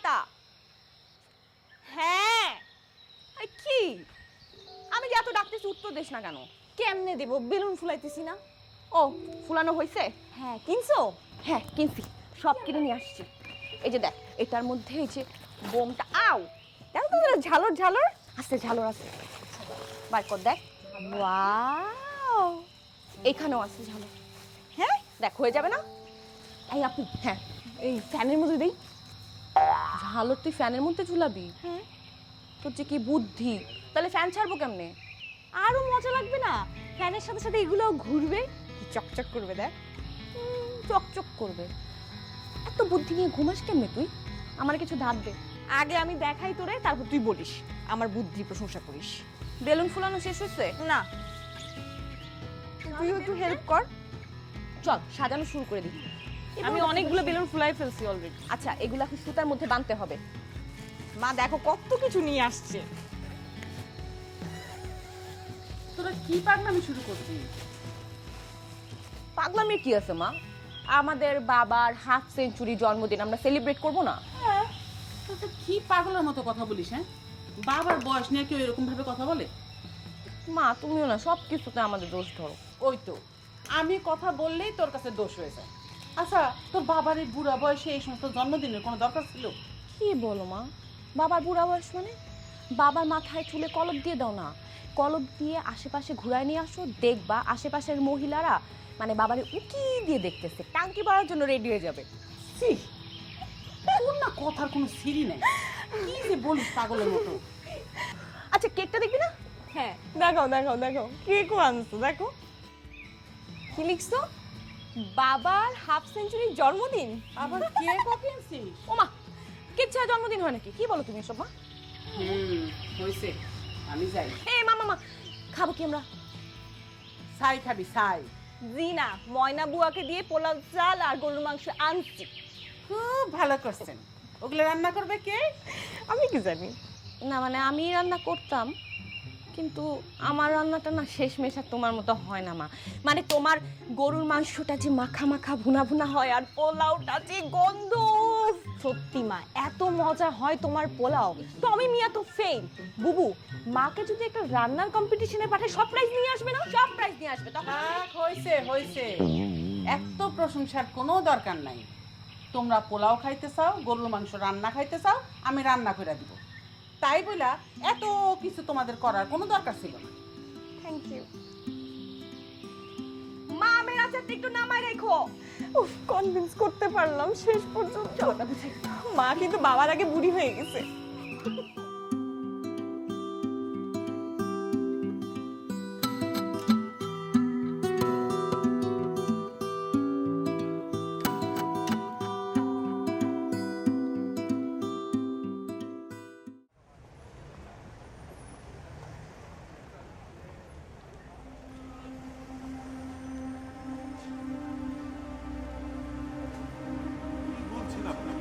পাতা। হ্যাঁ কি আমি যে এত ডাকতেছি উত্তর দিস না কেন? কেমনে দেব, বেলুন ফুলাইতেছি না। ও ফুলানো হয়েছে? হ্যাঁ কিনছো? হ্যাঁ কিনছি, সব কিনে নিয়ে আসছি। এই যে দেখ, এটার মধ্যে এই যে বোমটা, আও দেখো তো ঝালর ঝালর আছে, ঝালর আছে, বার কর দেখ। ওয়াও, এখানেও আছে ঝালর। হ্যাঁ দেখ, হয়ে যাবে না? এই আপু হ্যাঁ এই ফ্যানের মধ্যে দেই। ঝালর তুই ফ্যানের মধ্যে ঝুলাবি? হ্যাঁ তোর যে কি বুদ্ধি, তাহলে ফ্যান ছাড়বো কেমনে? আরো মজা লাগবে না? ফ্যানের সাথে সাথে এগুলো ঘুরবে, কি চকচক করবে দেখ। চকচক করবে। এত বুদ্ধি নিয়ে ঘুমাস কেমনে তুই? আমার কিছু ধার দে। আগে আমি দেখাই তোরে, তারপর তুই বলিস আমার বুদ্ধি প্রশংসা করিস। বেলুন ফুলানো শেষ হয়েছে? না, তুই একটু হেল্প কর। চল সাজানো শুরু করে দিই। আমি অনেকগুলো বেলুন ফুলাই ফেলছি অলরেডি। আচ্ছা এগুলা কি সুতার মধ্যে বাঁধতে হবে? মা দেখো কত কিছু নিয়ে আসছে। তোরা কি পাগলামি শুরু করছিস? পাগলামির কি আছে মা? আমাদের বাবার হাফ সেঞ্চুরি জন্মদিন আমরা সেলিব্রেট করব না? হ্যাঁ, তোরা কি পাগলের মতো কথা বলিস? হ্যাঁ, বাবার বয়স নিয়ে কেউ এরকম ভাবে কথা বলে? মা তুমিও না সব কিছুতে আমাদের দোষ ধরো। ওই তো, আমি কথা বললেই তোর কাছে দোষ হয়ে যায়। আচ্ছা, তোর বাবার এই বুড়া বয়সে এই সমস্ত জন্মদিনের কোনো দরকার ছিল? কি বলো মা, বাবার বুড়া বয়স মানে? বাবার মাথায় চুলে কলপ দিয়ে দাও না, কলপ দিয়ে আশেপাশে ঘুরায় নিয়ে আসো, দেখবা আশেপাশের মহিলারা মানে বাবারে উকি দিয়ে দেখতেছে, টাঙ্কি পাওয়ার জন্য রেডি হয়ে যাবে। ছি, তোর না কথার কোনো সিরি নেই। কি যে বলিস পাগলের মতো। আচ্ছা কেকটা দেখবি না? হ্যাঁ দেখাও দেখাও দেখাও, কেকও আনছো দেখো। কি লিখছো? বাবার হাফ সেঞ্চুরির জন্মদিন। আবার কেকও কিনছিস? ওমা, কেক ছাড়া জন্মদিন হয় নাকি? কি বলো তুমি এসব মা? হয়েছে, আমি যাই। এ মা মা মা, খাবো কি আমরা? ছাই খাবি ছাই? জি না, ময়না বুয়াকে দিয়ে পোলাও চাল আর গরুর মাংস আনছি। খুব ভালো করছেন। ওগুলো রান্না করবে কে? আমি কি জানি। না মানে আমি রান্না করতাম, কিন্তু আমার রান্নাটা না শেষমেশ আর তোমার মতো হয় না মা। মানে তোমার গরুর মাংসটা যে মাখা মাখা ভুনা ভুনা হয়, আর পোলাওটা যে গন্ধ। সত্যি মা, এত মজা হয় তোমার পোলাও। টমি মিয়া তো ফেল। বুবু, মাকে যদি একটা রান্নার কম্পিটিশনে পাঠায় সব প্রাইজ নিয়ে আসবে না? সব প্রাইজ নিয়ে আসবে তখন। হয়েছে হয়েছে, এত প্রশংসার কোনো দরকার নাই। তোমরা পোলাও খাইতে চাও, গরুর মাংস রান্না খাইতে চাও, আমি রান্না করে দিব। তাই বইলা এত কিছু তোমাদের করার কোনো দরকার ছিল না। থ্যাংক ইউ মা আমের আচারটা একটু নামায় রেখো। উফ, কনভিন্স করতে পারলাম শেষ পর্যন্ত। মা কিন্তু বাবার আগে বুড়ি হয়ে গেছে। বলছেন আপনি?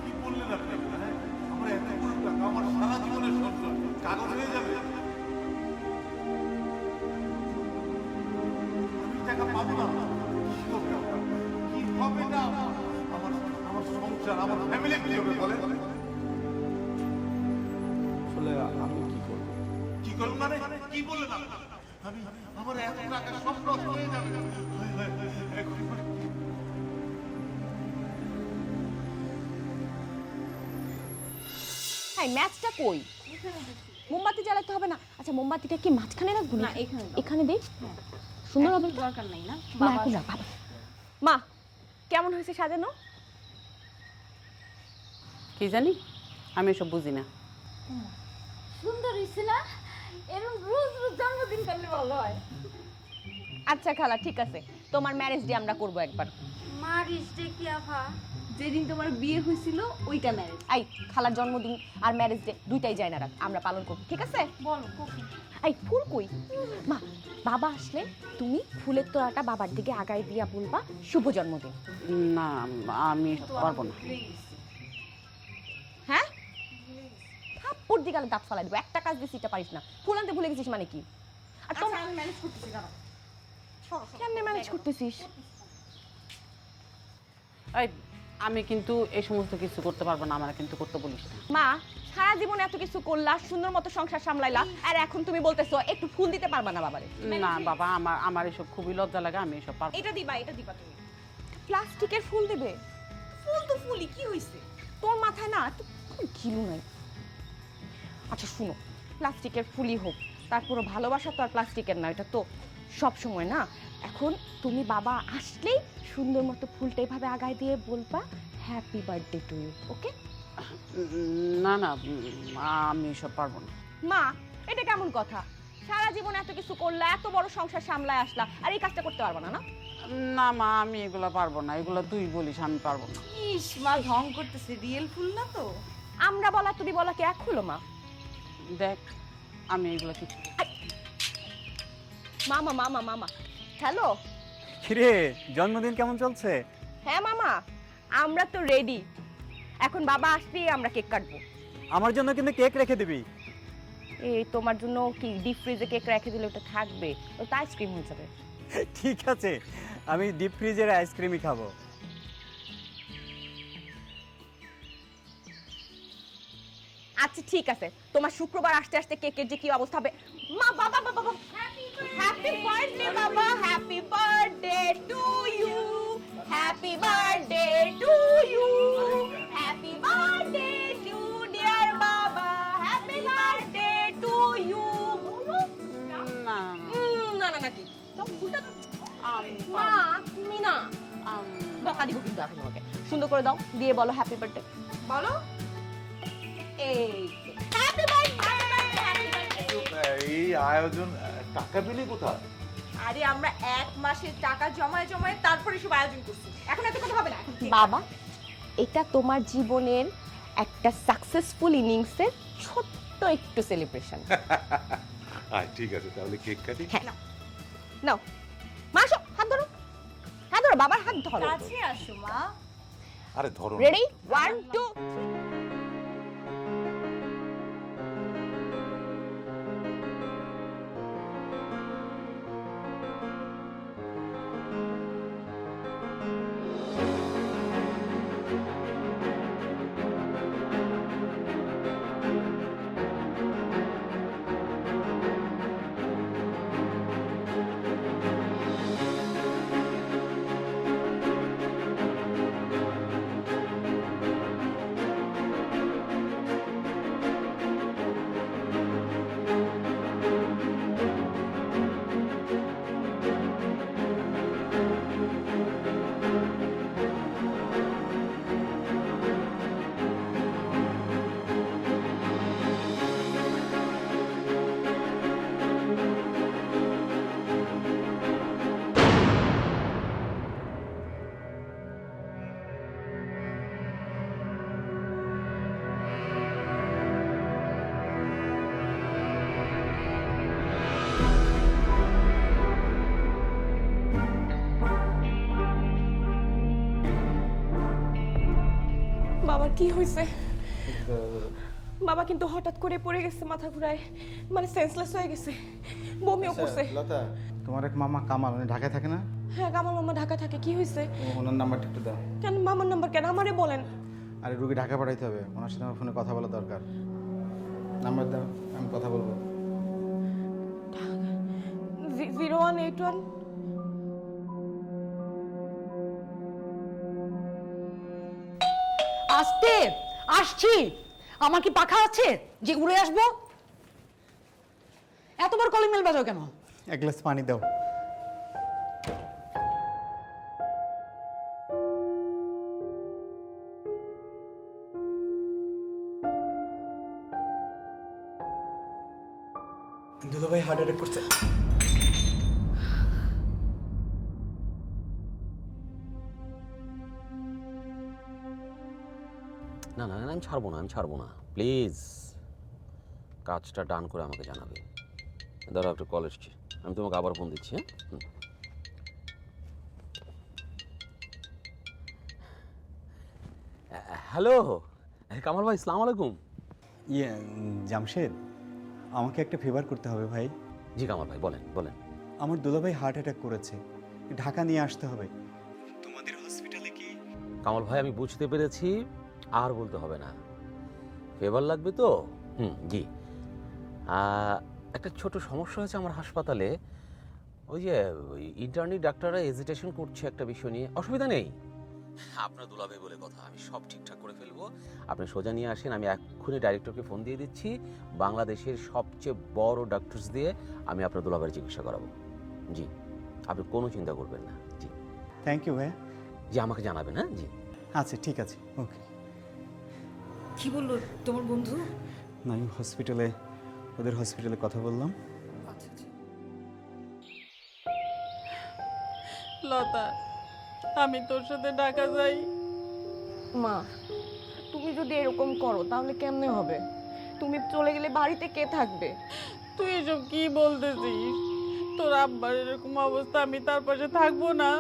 কি বললেন আপনি? হ্যাঁ? আমার এতগুলো টাকা, আমার সারা জীবনের সঞ্চয় কাগজ হয়ে যাবে? আমি টাকা পাবো না। কি হবে আমার? কি হবে না আমার? আমার সংসার, আমার ফ্যামিলি কি হবে বলেন? আসলে আমি কি করব? কি করবেন মানে? কি বললেন আপনি? আমি আমার এত টাকা সব নষ্ট হয়ে যাবে। হায় হায় হায়, এখন হ্যাঁ ম্যাচটা কই? মোমবাতি জ্বালাতে হবে না? আচ্ছা মোমবাতিটা কি মাঝখানে রাখবো না? এখানে দাও। এখানে দেই, সুন্দর হবে। দরকার নাই না? না, এখন রাখ, বাবা। মা কেমন হয়েছে সাজানো? কি জানি, আমি এসব বুঝি না। সুন্দর হয়েছে না? এরকম রোজ রোজ জন্মদিন করলে ভালো হয়। আচ্ছা খালা ঠিক আছে, তোমার ম্যারেজ ডে আমরা করবো একবার। মারিস ডে কি আফা? যেদিন তোমার বিয়ে হয়েছিল ওইটা ম্যারেজ। আই খালার জন্মদিন আর ম্যারেজ ডে দুইটাই যায় না রাখ, আমরা পালন করবো, ঠিক আছে? বলো কখন? আই ফুল কই? মা বাবা আসলে তুমি ফুলের তোড়াটা বাবার দিকে আগায় দিয়া বলবা শুভ জন্মদিন। না, আমি পারবো না। হ্যাঁ থাপ্পড় দিকে দাঁত ফালাই দিব। একটা কাজ দিছিস এটা পারিস না, ফুল আনতে ভুলে গেছিস মানে কি? আর তোমরা আমি ম্যানেজ করতেছি, দাঁড়াও। কেমনে ম্যানেজ করতেছিস? এই আমি কিন্তু এই সমস্ত কিছু করতে পারবো না, আমার কিন্তু করতে বলিস না। মা সারা জীবন এত কিছু করলা, সুন্দর মতো সংসার সামলাইলা, আর এখন তুমি বলতেছো একটু ফুল দিতে পারবা না বাবারে? না বাবা, আমার এসব খুবই লজ্জা লাগে, আমি এসব পারবো না। এটা দিবা তুমি। প্লাস্টিকের ফুল দেবে? ফুল তো ফুলই, কি হইছে? তোর মাথায় না একটু ঘিলু নাই। আচ্ছা শুনো, প্লাস্টিকের ফুলই হোক, তারপরে ভালোবাসা তো আর প্লাস্টিকের না, এটা তো সব সময় না। এখন তুমি বাবা আসলেই সুন্দর মতো ফুলটা এইভাবে আগায় দিয়ে বলবা হ্যাপি বার্থডে টু ইউ, ওকে? না না, আমি এসব পারবো না। মা এটা কেমন কথা? সারা জীবন এত কিছু করলা, এত বড় সংসার সামলায় আসলা, আর এই কাজটা করতে পারবা না? না না মা, আমি এগুলো পারবো না, এগুলো তুই বলিস, আমি পারবো না। ইস মা ঢং করতেছে, রিয়েল ফুল না তো। আমরা বলা তুমি বলা কি এক হলো মা? দেখ, আমি এগুলো কিছু মামা মামা মামা হ্যালো। কিরে, জন্মদিন কেমন চলছে? হ্যাঁ মামা, আমরা তো রেডি। এখন বাবা আসলেই আমরা কেক কাটবো। আমার জন্য কিন্তু কেক রেখে দিবি। এই তোমার জন্য কি ডিপ ফ্রিজে কেক রেখে দিলে ওটা থাকবে? ওটা আইসক্রিম হয়ে যাবে। ঠিক আছে, আমি ডিপ ফ্রিজের আইসক্রিমই খাবো। আচ্ছা ঠিক আছে, তোমার শুক্রবার আসতে আসতে কেকের যে কি অবস্থা হবে। মা বাবা বাবা বাবা হ্যাপি বার্থডে বাবা, happy birthday to you, happy birthday to you, happy birthday to dear বাবা, হ্যাপি বার্থডে টু ইউ। না না না না কি তো ফুলটা আমি মা তুমি না বকা দিব কিন্তু এখন আমাকে। সুন্দর করে দাও, দিয়ে বলো হ্যাপি বার্থডে। বলো এই হ্যাপি বার্থডে। এই আয়োজন টাকা পেলি কোথায়? আরে আমরা 1 মাসের টাকা জমায় জমায় তারপরে সব আয়োজন করছি, এখন এত কথা হবে না। বাবা এটা তোমার জীবনের একটা সাকসেসফুল ইনিংসের ছোট্ট একটু সেলিব্রেশন। ঠিক আছে, তাহলে কেক কাটি। হ্যাঁ নাও মা, আসো, হাত ধরো, হাত ধরো, বাবার হাত ধরো। কাছে আসো মা। আরে ধরো না। রেডি 1 2 বাবার কি হয়েছে? বাবা কিন্তু হঠাৎ করে পড়ে গেছে, মাথা ঘুরায়, মানে সেন্সলেস হয়ে গেছে, বমিও করছে। লতা, তোমার এক মামা কামাল, উনি ঢাকায় থাকে না? হ্যাঁ কামাল মামা ঢাকা থাকে, কি হয়েছে? ওনার নাম্বারটা একটু দাও। কেন মামার নাম্বার কেন? আমারে বলেন। আরে রুগী ঢাকা পাঠাইতে হবে, ওনার সাথে আমার ফোনে কথা বলা দরকার। নাম্বার দাও, আমি কথা বলবো। 0181 আসতে আসছি। আমার কি পাখা আছে যে উড়ে আসবো? এতবার কলিং বেল বাজাও কেন? এক গ্লাস পানি দাও। দুলাভাই হার্ট অ্যাটাক করছে। না না না, আমি ছাড়বো না প্লিজ। কাজটা ডান করে আমাকে জানাবে। দাঁড়াও, একটা কল এসছে, আমি তোমাকে আবার ফোন দিচ্ছি। হ্যাঁ হ্যালো কামাল ভাই, আসসালামু আলাইকুম। জামশেদ, আমাকে একটা ফেভার করতে হবে ভাই। জি কামাল ভাই, বলেন বলেন। আমার দুলাভাই হার্ট অ্যাটাক করেছে, ঢাকা নিয়ে আসতে হবে। তোমাদের হসপিটালে কি কামাল ভাই আমি বুঝতে পেরেছি, আর বলতে হবে না। ফেভার লাগবে তো? জি। একটা ছোট সমস্যা হয়েছে আমার হাসপাতালে। ওই যে ইন্টার্নি ডাক্তাররা হেজিটেশন করছে একটা বিষয় নিয়ে। অসুবিধা নেই, আপনার দুলাভাই বলে কথা, আমি সব ঠিকঠাক করে ফেলবো। আপনি সোজা নিয়ে আসেন, আমি এক্ষুনি ডাইরেক্টরকে ফোন দিয়ে দিচ্ছি। বাংলাদেশের সবচেয়ে বড় ডাক্তারস দিয়ে আমি আপনার দুলাভাইয়ের চিকিৎসা করাবো। জি, আপনি কোনো চিন্তা করবেন না। জি থ্যাংক ইউ ভাইয়া। জি, আমাকে জানাবেন। হ্যাঁ জি। আচ্ছা ঠিক আছে, ওকে। কি বললো তোমার বন্ধু? না, আমি ওদের হসপিটালে কথা বললাম। লতা, আমি তোর সাথে ঢাকা যাই? মা, তুমি যদি এরকম করো তাহলে কেমনে হবে? তুমি চলে গেলে বাড়িতে কে থাকবে? তুই এসব কি বলতেছিস? তোর আব্বার এরকম অবস্থা, আমি তার পাশে থাকবো না?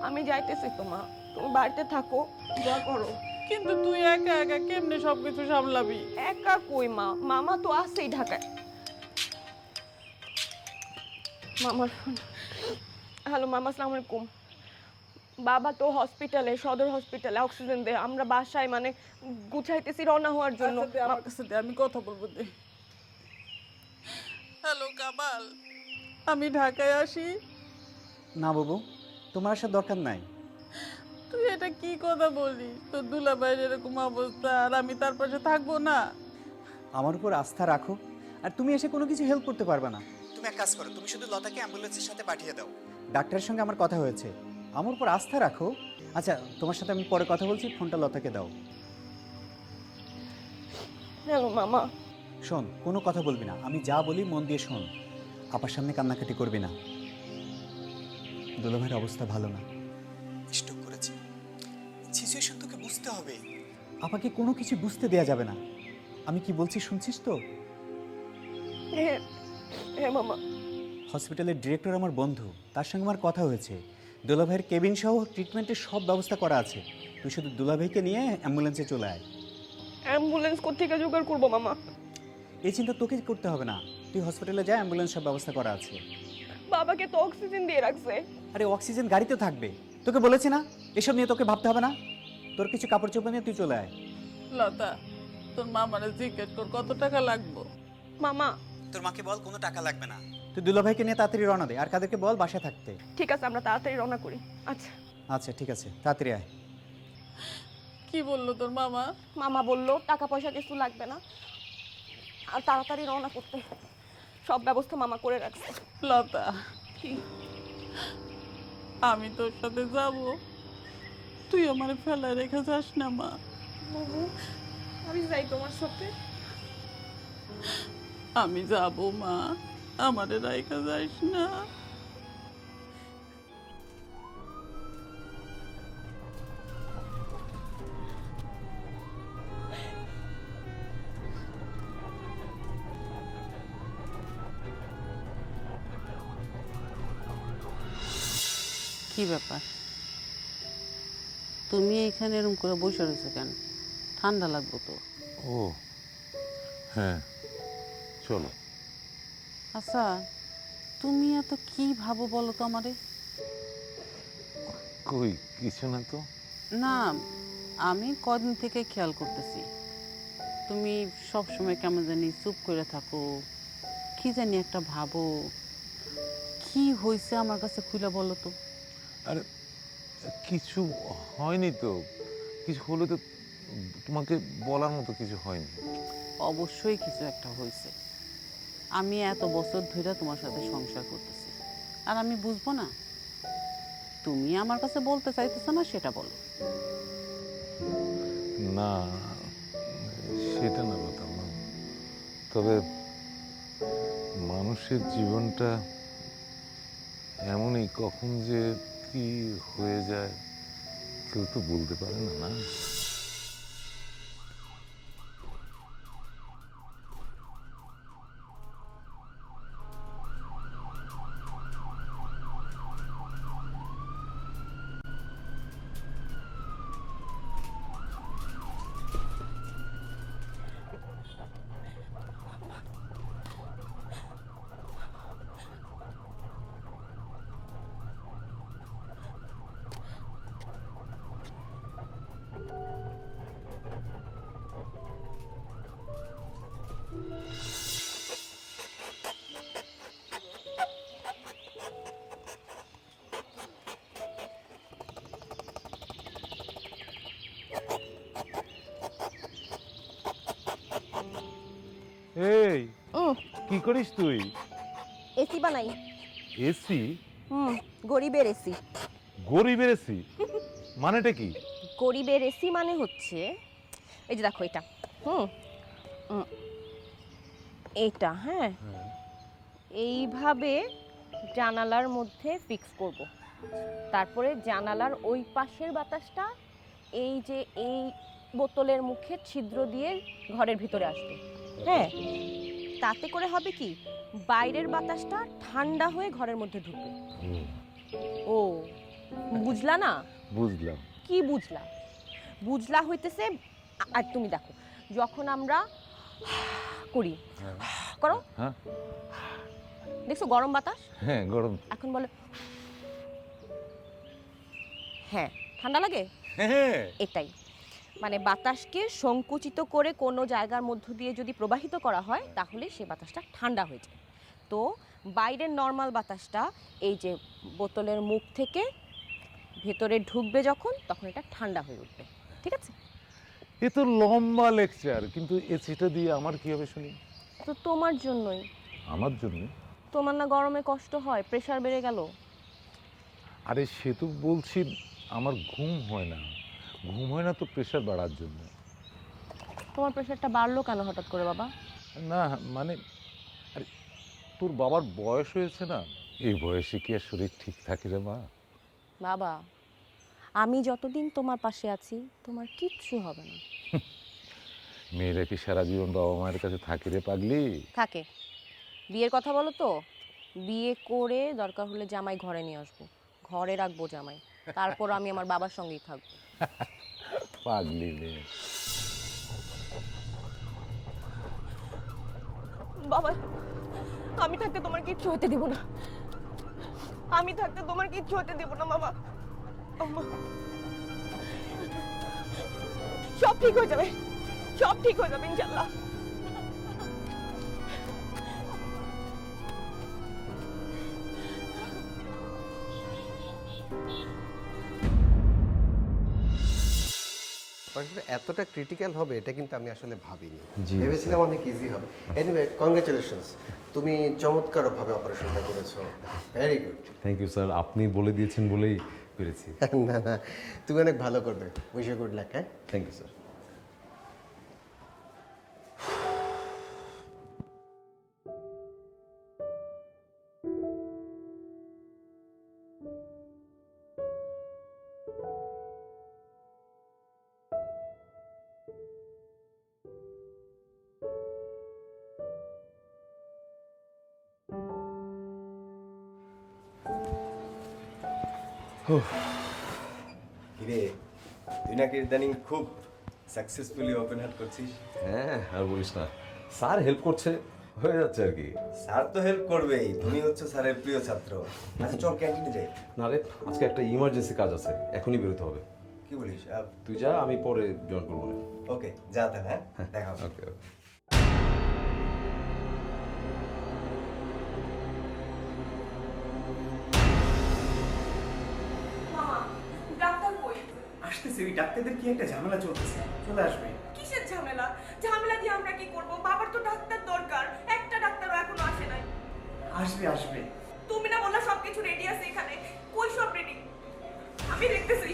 আমি যাইতেছি তো মা, তুমি বাড়িতে থাকো, যা করো। কিন্তু তুই একা একা কেমনে সবকিছু সামলাবি? একা কই মা, মামা তো আছেই ঢাকায়। মামার ফোন। হ্যালো মামা, আসসালামু আলাইকুম। বাবা তো হসপিটালে, সদর হসপিটালে অক্সিজেন দে। আমরা বাসায় মানে গুছাইতেছি রওনা হওয়ার জন্য। আচ্ছা, দে আমার কাছে দে, আমি কথা বলবো দে। হ্যালো কামাল, আমি ঢাকায় আসি? না বাবু, তোমার আসার দরকার নাই। তুই এটা কি কথা বলিস? তোর দুলাভাইয়ের এরকম অবস্থা, আর আমি তার পাশে থাকবো না? আমার উপর আস্থা রাখো, আর তুমি এসে কোনো কিছু হেল্প করতে পারবে না। তুমি এক কাজ করো, তুমি শুধু লতাকে অ্যাম্বুলেন্সের সাথে পাঠিয়ে দাও। ডাক্তারের সঙ্গে আমার কথা হয়েছে, আমার উপর আস্থা রাখো। আচ্ছা, তোমার সাথে আমি পরে কথা বলছি, ফোনটা লতাকে দাও। হ্যালো মামা। শোন, কোনো কথা বলবি না, আমি যা বলি মন দিয়ে শোন। আপার সামনে কান্নাকাটি করবি না। দুলাভাইয়ের অবস্থা ভালো না, স্ট্রোক করেছে। সিচুয়েশন তোকে বুঝতে হবে, আপাকে কোনো কিছু বুঝতে দেয়া যাবে না। আমি কি বলছি শুনছিস তো? হ্যাঁ হ্যাঁ মামা। হসপিটালের ডিরেক্টর আমার বন্ধু, তার সঙ্গে আমার কথা হয়েছে। দুলাভাইয়ের কেবিন সহ ট্রিটমেন্টের সব ব্যবস্থা করা আছে। তুই শুধু দুলাভাইকে নিয়ে অ্যাম্বুলেন্সে চলে আয়। অ্যাম্বুলেন্স কোত্থেকে জোগাড় করবো মামা? এই চিন্তা তোকে করতে হবে না, তুই হসপিটালে যা, অ্যাম্বুলেন্স সব ব্যবস্থা করা আছে। বাবাকে তো অক্সিজেন দিয়ে রাখছে। আরে অক্সিজেন গাড়িতে থাকবে, তোকে বলেছি না এসব নিয়ে তোকে ভাবতে হবে না। তোর কিছু কাপড় চোপড় নিয়ে তুই চলে আয়। লতা, তোর মামারে জিজ্ঞেস কর কত টাকা লাগবে। মামা, তোর মাকে বল কোনো টাকা লাগবে না। তুই দুলাভাইকে নিয়ে তাড়াতাড়ি রওনা দে, আর কাদেরকে বল বাসায় থাকতে। ঠিক আছে, আমরা তাড়াতাড়ি রওনা করি। আচ্ছা আচ্ছা ঠিক আছে, তাড়াতাড়ি আয়। কি বললো তোর মামা? মামা বললো টাকা পয়সা কিছু লাগবে না, আর তাড়াতাড়ি রওনা করতে। সব ব্যবস্থা মামা করে রাখছে। লতা, কি? আমি তোর সাথে যাব, তুই আমার ফেলায় রেখে যাস না মা। বাবু, আমি যাই তোমার সাথে। আমি যাব মা, আমারে রেখে যাস না। কি ব্যাপার, তুমি এইখানে এরকম করে বসে রয়েছো কেন? ঠান্ডা লাগবে তো। ও হ্যাঁ, চলো। আচ্ছা, তুমি এত কি ভাবো বলো তো আমারে? কই কিছু না তো। না, আমি কদিন থেকে খেয়াল করতেছি তুমি সব সময় কেমন জানি চুপ করে থাকো, কি জানি একটা ভাবো। কি হয়েছে আমার কাছে খুলে বলো তো। আরে কিছু হয়নি তো, কিছু হলে তো তোমাকে বলার মতো কিছু হয়নি। অবশ্যই কিছু একটা হয়েছে। আমি এত বছর ধরে তোমার সাথে সংসার করতেছি, আর আমি বুঝবো না? তুমি আমার কাছে বলতে চাইতেছো না, সেটা বলো। না, সেটা না কথা না, তবে মানুষের জীবনটা এমনই, কখন যে কি হয়ে যায় কেউ তো বলতে পারে না। না এই কি করিস তুই? এসি বানাই। এসি? গরিবের এসি। গরিবের এসি মানেটা কি? গরিবের এসি মানে হচ্ছে এই যে দেখো এটা, এইটা, হ্যাঁ, এইভাবে জানালার মধ্যে ফিক্স করব। তারপরে জানালার ওই পাশের বাতাসটা এই যে এই বোতলের মুখে ছিদ্র দিয়ে ঘরের ভিতরে আসবে। হ্যাঁ, তাতে করে হবে কি, বাইরের বাতাসটা ঠান্ডা হয়ে ঘরের মধ্যে ঢুকবে। ও বুঝলা না? বুঝলাম। কি বুঝলা? বুঝলা হইতেছে, আর তুমি দেখো যখন আমরা করি, করো, হ্যাঁ দেখছো গরম বাতাস? হ্যাঁ গরম। এখন বলো হ্যাঁ, ঠান্ডা লাগে। হ্যাঁ এটাই মানে বাতাসকে সংকুচিত করে কোনো জায়গার মধ্য দিয়ে যদি প্রবাহিত করা হয় তাহলে সে বাতাসটা ঠান্ডা হয়ে যায়। তো বাইরের নর্মাল বাতাসটা এই যে বোতলের মুখ থেকে ভেতরে ঢুকবে যখন, তখন এটা ঠান্ডা হয়ে উঠবে। ঠিক আছে? এ তো লম্বা লেকচার, কিন্তু এসিটা দিয়ে আমার কি হবে শুনি? তো তোমার জন্যই। আমার জন্য? তোমার না গরমে কষ্ট হয়, প্রেসার বেড়ে গেল? আরে সে তো বলছি আমার ঘুম হয় না। ঘুম হয় না তো প্রেশার বাড়ার জন্য। তোমার প্রেসারটা বাড়লো কেন হঠাৎ করে বাবা? না মানে আরে তোর বাবার বয়স হয়েছে না, এই বয়সে কি আর শরীর ঠিক থাকে রে মা? বাবা, আমি যতদিন তোমার পাশে আছি তোমার কিচ্ছু হবে না। মেয়েরা কি সারা জীবন বাবা মায়ের কাছে থাকে রে পাগলি? থাকে। বিয়ের কথা বলো তো, বিয়ে করে দরকার হলে জামাই ঘরে নিয়ে আসবো, ঘরে রাখবো জামাই, তারপর আমি আমার বাবার সঙ্গেই থাকবো। পাগলি মেয়ে। বাবা, আমি থাকতে তোমার কিচ্ছু হতে দিব না। আমি থাকতে তোমার কিচ্ছু হতে দিব না বাবা। আম্মা, সব ঠিক হয়ে যাবে, সব ঠিক হয়ে যাবে ইনশাল্লাহ। এতটা ক্রিটিক্যাল হবে এটা কিন্তু আমি আসলে ভাবিনি। ভেবেছিলাম অনেক ইজি হবে। এনিওয়ে কংগ্রেচুলেশনস, তুমি চমৎকারভাবে অপারেশনটা করেছো। Very good. Thank you sir, আপনি বলে দিয়েছেন বলেই পেরেছি। না না, তুমি অনেক ভালো করবে। Wish you good luck. হ্যাঁ, থ্যাংক ইউ স্যার। কিরে, তুই নাকি ইদানিং খুব সাকসেসফুলি ওপেন হার্ট করছিস? হ্যাঁ, আর বলিস না, স্যার হেল্প করছে, হয়ে যাচ্ছে আর কি। স্যার তো হেল্প করবেই, তুমি হচ্ছে স্যারের প্রিয় ছাত্র। আচ্ছা চল ক্যান্টিনে যাই। না রে, আজকে একটা ইমার্জেন্সি কাজ আছে, এখনই বেরোতে হবে। কি বলিস? তুই যা, আমি পরে জয়েন করবো না। ওকে, যা তাহলে। হ্যাঁ, দেখা হবে। ওকে ওকে। ডাক্তার কই? আসতেছে, ওই ডাক্তারদের কি একটা ঝামেলা চলতেছে, চলে আসবে। কিসের ঝামেলা? ঝামেলা দিয়ে আমরা কি করব? বাবার তো ডাক্তার দরকার, একটা ডাক্তারও এখনো আসে নাই। আসবে আসবে। তুমি না বললা সবকিছু রেডি আছে এখানে, কই সব রেডি? আমি দেখতেছি।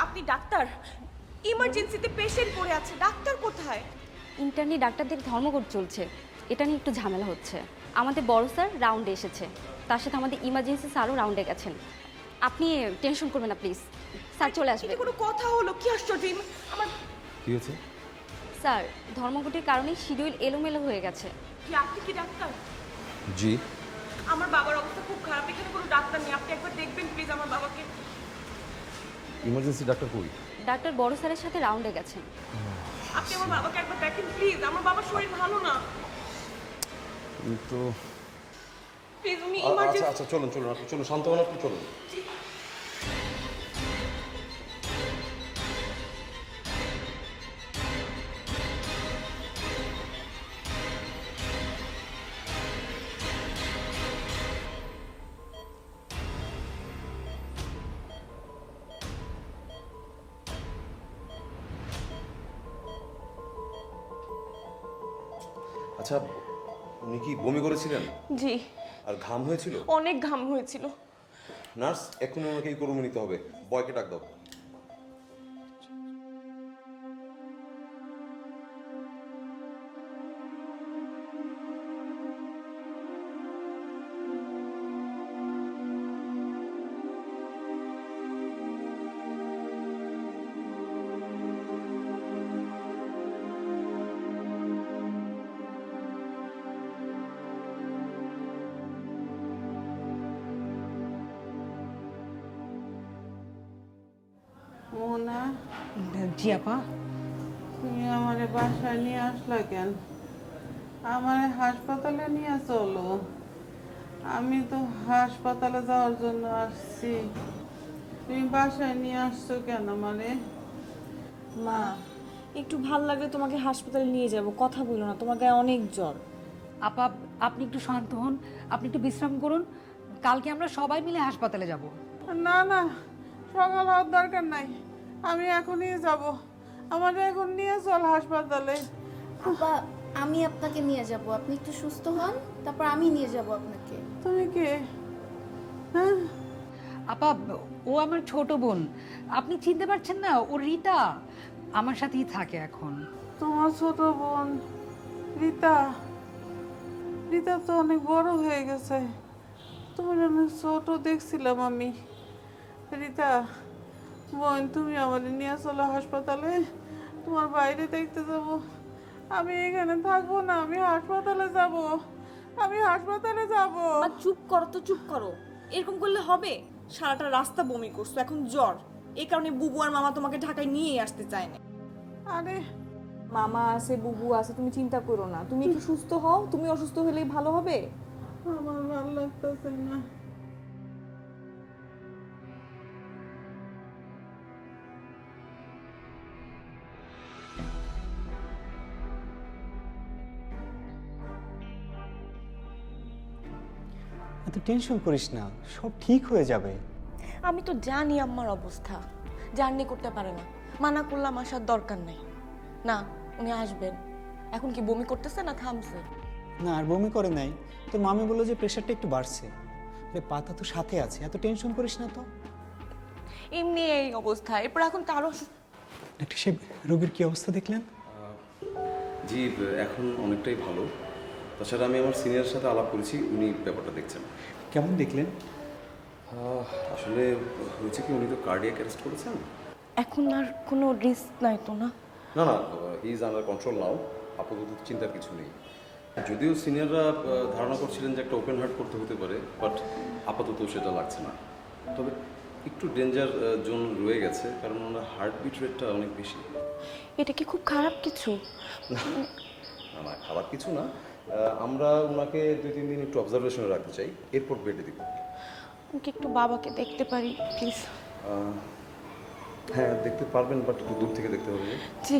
আপনি ডাক্তার? ইমার্জেন্সিতে পেশেন্ট পড়ে আছে, ডাক্তার কোথায়? ইন্টারনি ডাক্তারদের ধর্মঘট চলছে, এটা নিয়ে একটু ঝামেলা হচ্ছে। আমাদের বড় স্যার রাউন্ডে এসেছে, তার সাথে আমাদের ইমার্জেন্সি স্যারও রাউন্ডে গেছেন। আপনি টেনশন করবেন না প্লিজ, স্যার চলে আসবে। এটা কোনো কথা হলো? কি আশ্চর্য! আমার কি হয়েছে? স্যার, ধর্মঘটের কারণে শিডিউল এলোমেলো হয়ে গেছে। কি আপনি কি ডাক্তার? জি। আমার বাবার অবস্থা খুব খারাপ, এখানে কোনো ডাক্তার নেই, আপনি একবার দেখবেন প্লিজ আমার বাবাকে। ইমার্জেন্সি ডাক্তার কই? ডাক্তার বড় স্যারের সাথে রাউন্ডে গেছেন। আপনি আমার বাবাকে একবার দেখেন প্লিজ, আমার বাবার শরীর ভালো না। কিন্তু প্লিজ উনি আচ্ছা ইমার্জেন্সি আচ্ছা চলুন চলুন আপনি চলুন, শান্ত হন আপনি, চলুন। আচ্ছা, উনি কি বমি করেছিলেন জি আর ঘাম হয়েছিল? অনেক ঘাম হয়েছিল। নার্স, এক্ষুনি ওনাকে এই করুন নিতে হবে, বয়কে ডাক দাও। মোহনা, জি আপা। তুমি আমার বাসায় নিয়ে আসলা কেন? আমার হাসপাতালে নিয়ে চলো। আমি তো হাসপাতালে যাওয়ার জন্য আসছি, তুমি বাসায় নিয়ে আসছো কেন? মানে মা, একটু ভাল লাগলে তোমাকে হাসপাতালে নিয়ে যাব, কথা বলো না, তোমার গায়ে অনেক জ্বর। আপা, আপনি একটু শান্ত হন, আপনি একটু বিশ্রাম করুন, কালকে আমরা সবাই মিলে হাসপাতালে যাব। না না, সকাল হওয়ার দরকার নাই, আমি এখনই যাব। আমার এখন নিয়ে চল হাসপাতালে। আপা, আমি আপনাকে নিয়ে যাব, আপনি একটু সুস্থ হন, তারপর আমি নিয়ে যাব আপনাকে। তুমি কে? হ্যাঁ আপা, ও আমার ছোট বোন, আপনি চিনতে পারছেন না? ও রীতা, আমার সাথেই থাকে এখন। তোমার ছোট বোন রীতা? রীতা তো অনেক বড় হয়ে গেছে, তোমার অনেক ছোট দেখছিলাম আমি। রীতা বোন, তুমি আমার নিয়ে চলো হাসপাতালে, তোমার বাইরে দেখতে যাব। আমি এখানে থাকবো না, আমি হাসপাতালে যাব, আমি হাসপাতালে যাব। মা চুপ করো তো, চুপ করো। এরকম করলে হবে? সারাটা রাস্তা বমি করছো, এখন জ্বর, এই কারণে বুবু আর মামা তোমাকে ঢাকায় নিয়ে আসতে চায় না। আরে মামা আছে, বুবু আছে, তুমি চিন্তা করো না, তুমি একটু সুস্থ হও, তুমি অসুস্থ হলেই ভালো হবে। আমার ভালো লাগতেছে না। এত টেনশন করিস না, সব ঠিক হয়ে যাবে। আমি তো জানি আম্মার অবস্থা, জার্নি করতে পারে না, মানা করলাম আসার দরকার নেই। না, উনি আসবেন। এখন কি বমি করতেছে না থামছে? না, আর বমি করে নাই তো। মামি বললো যে প্রেশারটা একটু বাড়ছে। পাতা তো সাথে আছে, এত টেনশন করিস না তো। এমনি এই অবস্থা, এরপর এখন তারও ডাক্তার সাহেব, রোগীর কি অবস্থা দেখলেন? জি, এখন অনেকটাই ভালো। তাছাড়া আমি আমার সিনিয়রের সাথে আলাপ করেছি, উনি ব্যাপারটা দেখছেন। কেমন দেখলেন? আসলে হয়েছে কি, উনি তো কার্ডিয়াক অ্যারেস্ট করেছেন। এখন আর কোনো রিস্ক নাই তো? না না না, হি ইজ আন্ডার কন্ট্রোল নাও, আপাতত চিন্তার কিছু নেই। যদিও সিনিয়ররা ধারণা করছিলেন যে একটা ওপেন হার্ট করতে হতে পারে, বাট আপাতত সেটা লাগছে না। তবে একটু ডেঞ্জার জোন রয়ে গেছে, কারণ ওনার হার্টবিট রেটটা অনেক বেশি। এটা কি খুব খারাপ কিছু? না না, খারাপ কিছু না। আমরা ওনাকে 2-3 দিন একটু অবজারভেশনে রাখতে চাই, এরপর বেডে দিব। ওকে একটু বাবাকে দেখতে পারি প্লিজ? হ্যাঁ, দেখতে পারবেন, বাট একটু দূর থেকে দেখতে হবে। জি।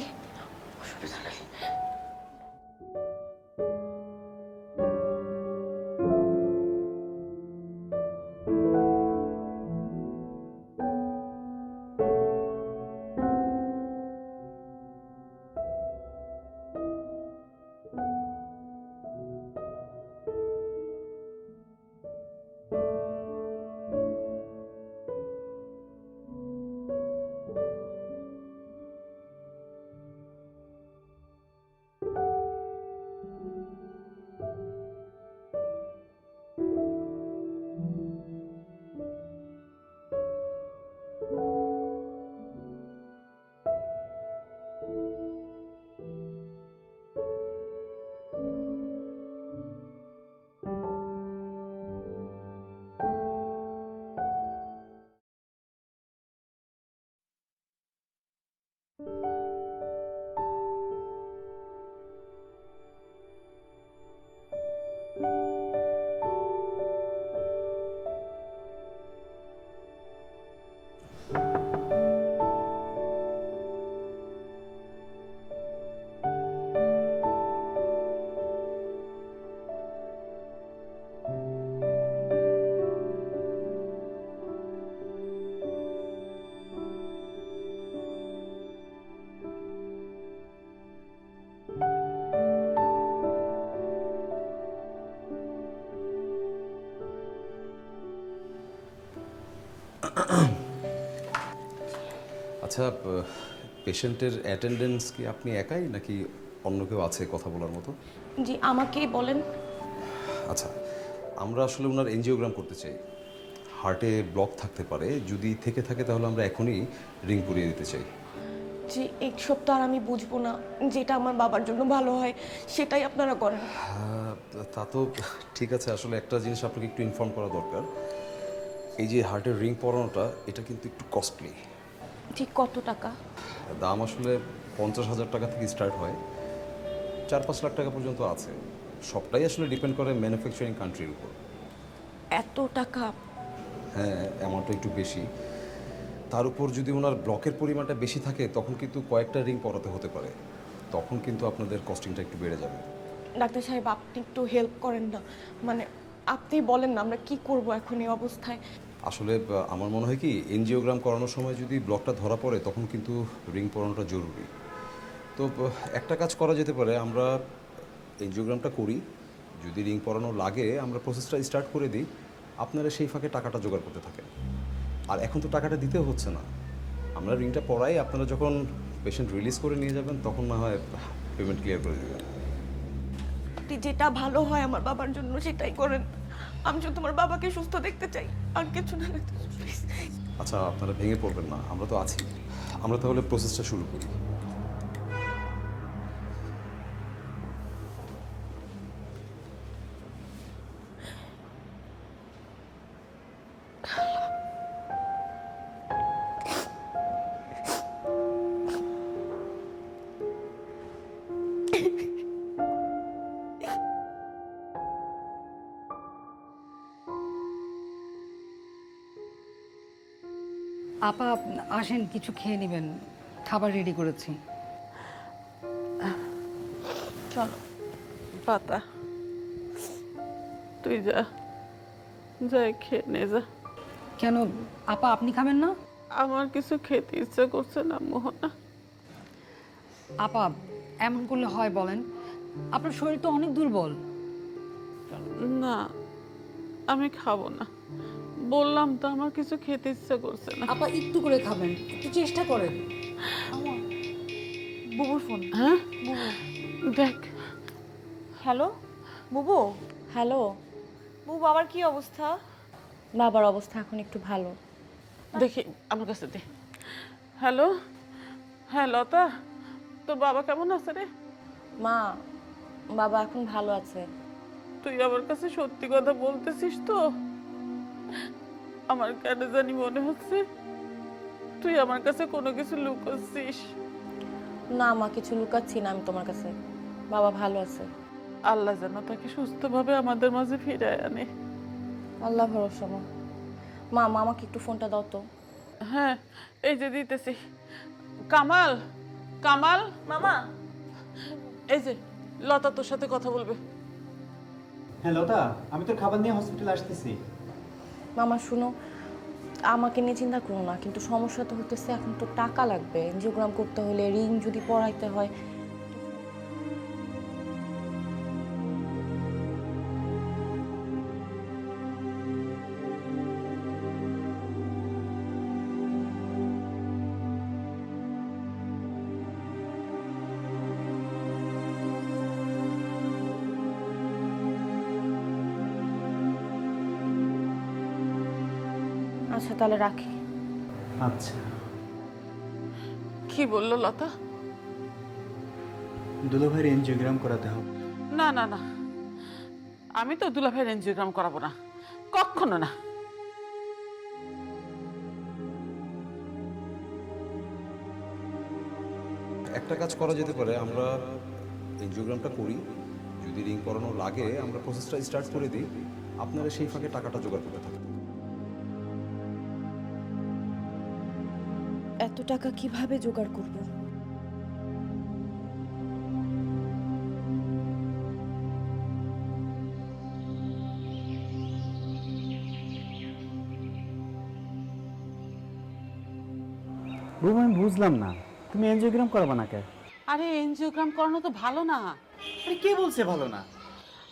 আচ্ছা, পেশেন্টের অ্যাটেন্ডেন্স কি আপনি একাই নাকি অন্য কেউ আছে কথা বলার মতো? জি আমাকেই বলেন। আচ্ছা, আমরা আসলে ওনার এনজিওগ্রাম করতে চাই। হার্টে ব্লক থাকতে পারে, যদি থেকে থাকে তাহলে আমরা এখনই রিং পরিয়ে দিতে চাই। জি এই সপ্তাহ আর আমি বুঝবো না, যেটা আমার বাবার জন্য ভালো হয় সেটাই আপনারা করেন। তা তো ঠিক আছে, আসলে একটা জিনিস আপনাকে একটু ইনফর্ম করা দরকার। এই যে হার্টের রিং পরানোটা, এটা কিন্তু একটু কস্টলি। ঠিক কত টাকা? দাম আসলে 50,000 টাকা থেকে স্টার্ট হয়, 4-5 লাখ টাকা পর্যন্ত আছে। সবটাই আসলে ডিপেন্ড করে ম্যানুফ্যাকচারিং কান্ট্রির উপর। এত টাকা? হ্যাঁ, অ্যামাউন্টটা একটু বেশি। তার উপর যদি ওনার ব্লকের পরিমাণটা বেশি থাকে তখন কিন্তু কয়েকটা রিং পরাতে হতে পারে, তখন কিন্তু আপনাদের কস্টিংটা একটু বেড়ে যাবে। ডাক্তার সাহেব আপনি একটু হেল্প করেন না, মানে আপনি বলেন না আমরা কি করব এখন এই অবস্থায়। আসলে আমার মনে হয় কি, এনজিওগ্রাম করানোর সময় যদি ব্লকটা ধরা পড়ে তখন কিন্তু রিং পরানোটা জরুরি। তো একটা কাজ করা যেতে পারে, আমরা এনজিওগ্রামটা করি, যদি রিং পরানো লাগে আমরা প্রসেসটা স্টার্ট করে দিই, আপনারা সেই ফাঁকে টাকাটা জোগাড় করতে থাকেন। আর এখন তো টাকাটা দিতেও হচ্ছে না, আমরা রিংটা পরাই, আপনারা যখন পেশেন্ট রিলিজ করে নিয়ে যাবেন তখন না হয় পেমেন্ট ক্লিয়ার করে দেবেন। আপনি যেটা ভালো হয় আমার বাবার জন্য সেটাই করেন, আমি শুধু তোমার বাবাকে সুস্থ দেখতে চাই, আর কিছু না। প্লিজ। আচ্ছা, আপনারা ভেঙে পড়বেন না, আমরা তো আছি। আমরা তাহলে প্রসেসটা শুরু করি। আপা আসেন, কিছু খেয়ে নেবেন, খাবার রেডি করেছি। চলো পাতা, তুই যা, যাই খেয়ে নে যা। কেন আপা, আপনি খাবেন না? আমার কিছু খেতে ইচ্ছা করছে না মোহনা। আপা এমন করলে হয় বলেন? আপনার শরীর তো অনেক দুর্বল। না, আমি খাবো না, বললাম তো আমার কিছু খেতে ইচ্ছা করছে না। আপা একটু করে খাবেন, একটু চেষ্টা করেন। বুবুর ফোন। হ্যাঁ, বুবু। দেখ। হ্যালো বুবু। হ্যালো বুবু, বাবার কি অবস্থা? বাবার অবস্থা এখন একটু ভালো। দেখি আমার কাছে দে। হ্যালো, হ্যাঁ লতা, তোর বাবা কেমন আছে রে? মা, বাবা এখন ভালো আছে। তুই আমার কাছে সত্যি কথা বলতেছিস তো? আমার কেন জানি মনে হচ্ছে তুই আমার কাছে কোনো কিছু লুকাচ্ছিস। না মা, কিছু লুকাচ্ছি না আমি তোমার কাছে, বাবা ভালো আছে। আল্লাহ যেন তাকে সুস্থভাবে আমাদের মাঝে ফিরায় আনে। আল্লাহ ভরসা। মা মা মা আমাকে একটু ফোনটা দাও তো। হ্যাঁ, এই যে দিতেছি। কামাল, কামাল মামা, এই যে লতা তোর সাথে কথা বলবে। হ্যাঁ লতা, আমি তোর খাবার নিয়ে হসপিটালে আসতেছি। মামা শুনো, আমাকে নিয়ে চিন্তা করো না, কিন্তু সমস্যা তো হতেছে এখন তো টাকা লাগবে, এনজিওগ্রাম করতে হলে রিং যদি পরাইতে হয়। আচ্ছা তাহলে রাখি। আচ্ছা, কি বললো লতা? দুলাভাইয়ের এনজিওগ্রাম করাতে হবে। না না না, আমি তো দুলাভাইয়ের এনজিওগ্রাম করাবো না, কখনো না। একটা কাজ করা যেতে পারে, আমরা এনজিওগ্রামটা করি, যদি যদি রিং পরানো লাগে আমরা প্রসেসটা স্টার্ট করে দিই, আপনারা সেই ফাঁকে টাকাটা জোগাড় করে থাকেন। এত টাকা কিভাবে জোগাড় করব? বুবু আমি বুঝলাম না, তুমি এনজিওগ্রাম করাবা না কেন? আরে এনজিওগ্রাম করানো তো ভালো না। আরে কে বলছে ভালো না?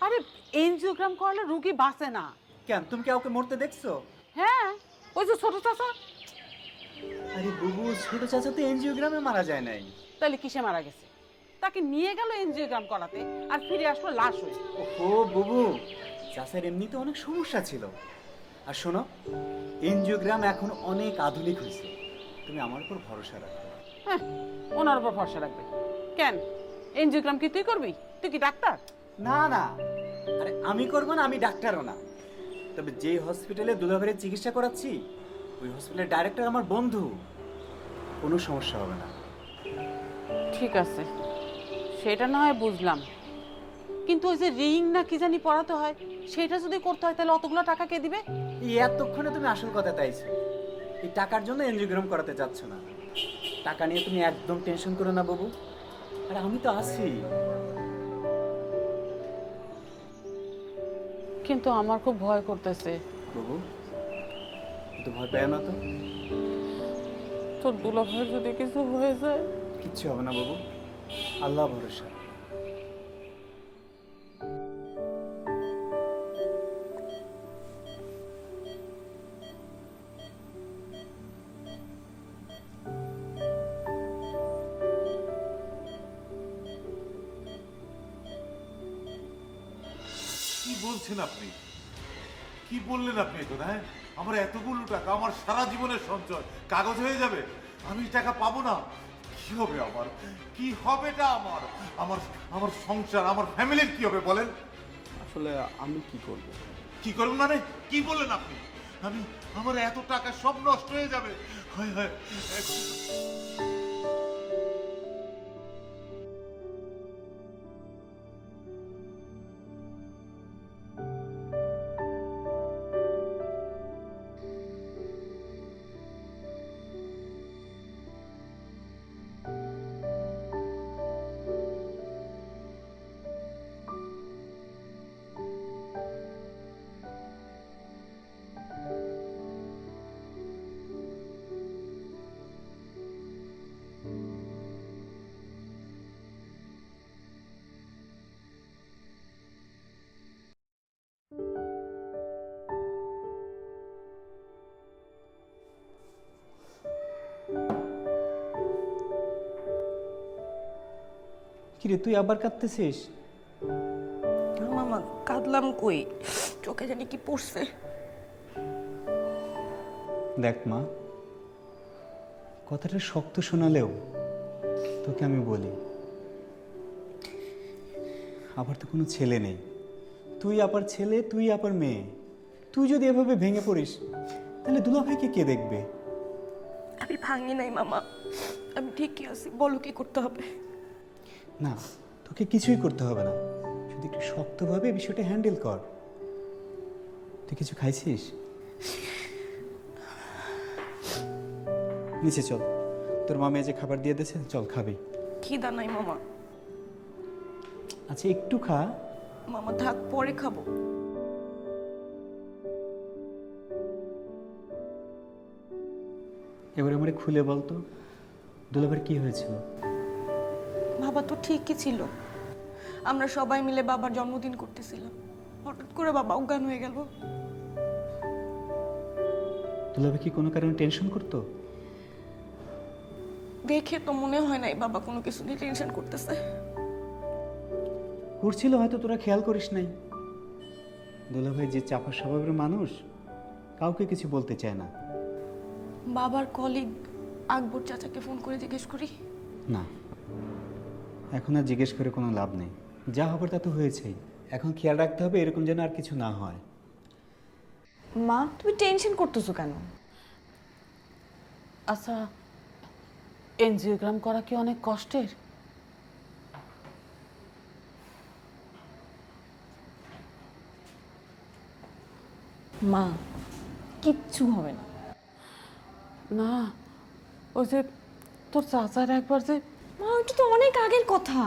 আরে এনজিওগ্রাম করলে রুগী বাঁচে না। কেন, তুমি কাউকে মরতে দেখছো? হ্যাঁ, ওই যে ছোট চাচা। আরে বুবু, ছোট চাচা তো এনজিওগ্রামে মারা যায় নাই। তাহলে কিসে মারা গেছে? তাকে নিয়ে গেল এনজিওগ্রাম করাতে আর ফিরে আসলো লাশ হয়ে। ও বুবু, চাচার এমনিতে অনেক সমস্যা ছিল। আর শোনো, এনজিওগ্রাম এখন অনেক আধুনিক হয়েছে, তুমি আমার উপর ভরসা রাখো। হ্যাঁ, ওনার উপর ভরসা রাখবে কেন? এনজিওগ্রাম কি তুই করবি? তুই কি ডাক্তার? না না, আরে আমি করবো না, আমি ডাক্তারও না। তবে যে হসপিটালে দুলাভাইয়ের চিকিৎসা করাচ্ছি ওই হসপিটালের ডাইরেক্টর আমার বন্ধু, কোনো সমস্যা হবে না। ঠিক আছে, সেটা না হয় বুঝলাম, কিন্তু ওই যে রিং না কি জানি পড়াতে হয়, সেটা যদি করতে হয় তাহলে অতগুলো টাকা কে দিবে? এই এতক্ষণে তুমি আসল কথা তাইছো, এই টাকার জন্য এনজিওগ্রাম করাতে চাচ্ছ না। টাকা নিয়ে তুমি একদম টেনশন করো না বাবু, আরে আমি তো আছি। কিন্তু আমার খুব ভয় করতেছে। বাবু তো ভয় পেও না তো, তোর দুলাভাইয়ের যদি কিছু হয়ে যায়? কিচ্ছু হবে না বাবু, আল্লাহ ভরসা। কি বলছেন আপনি? কি বললেন আপনি এটা? হ্যাঁ, আমার এতগুলো টাকা, আমার সারা জীবনের সঞ্চয় কাগজ হয়ে যাবে, আমি টাকা পাবো না? কি হবে আমার? কি হবেটা আমার? আমার আমার সংসার, আমার ফ্যামিলির কি হবে বলেন? আসলে আমি কি করব? কি করবেন মানে? কি বললেন আপনি? আমি, আমার এত টাকা সব নষ্ট হয়ে যাবে। হয় হয় কিরে তুই আবার কাঁদতেছিস? মামা কাঁদলাম কই, চোখে জানি কি পড়ছে। দেখ মা, কথাটা শক্ত শোনালেও তোকে আমি বলি, আবার তো কোনো ছেলে নেই, তুই আবার ছেলে, তুই আবার মেয়ে। তুই যদি এভাবে ভেঙে পড়িস তাহলে দুলাভাইকে কে দেখবে? আমি ভাঙি নাই মামা, আমি ঠিকই আছি, বলো কি করতে হবে? না, তোকে কিছুই করতে হবে না, শুধু একটু শক্তভাবে বিষয়টা হ্যান্ডেল কর। তুই কিছু খাইছিস? নিচে চল, তোর মা মেয়ে যে খাবার দিয়ে দিয়েছে, চল খাবি। খিদা নাই মামা। আচ্ছা একটু খা। মামা থাক, পরে খাবো। এবারে আমারে খুলে বলতো দুলাভাইয়ের কি হয়েছিল? বাবা তো ঠিকই ছিল, আমরা সবাই মিলে বাবার জন্মদিন করতেছিলাম, হঠাৎ করে বাবা অজ্ঞান হয়ে গেল। দুলাভাই কি কোনো কারণে টেনশন করতো? দেখে তো মনে হয় নাই বাবা কোনো কিছু নিয়ে টেনশন করতেছে। করছিল হয়তো, তোরা খেয়াল করিস নাই। দুলাভাই যে চাপা স্বভাবের মানুষ, কাউকে কিছু বলতে চায় না। বাবার কলিগ আকবর চাচাকে ফোন করে জিজ্ঞেস করি? না, এখন আর জিজ্ঞেস করে কোনো লাভ নেই, যা হবার তা তো হয়েছেই। এখন খেয়াল রাখতে হবে এরকম যেন আর কিছু না হয়। মা তুমি টেনশন করতেছো কেন? আচ্ছা, এনজিওগ্রাম করা কি অনেক কষ্টের? মা কিচ্ছু হবে না। না, ওই যে তোর চাচার একবার যে মা ওইটা তো অনেক আগের কথা।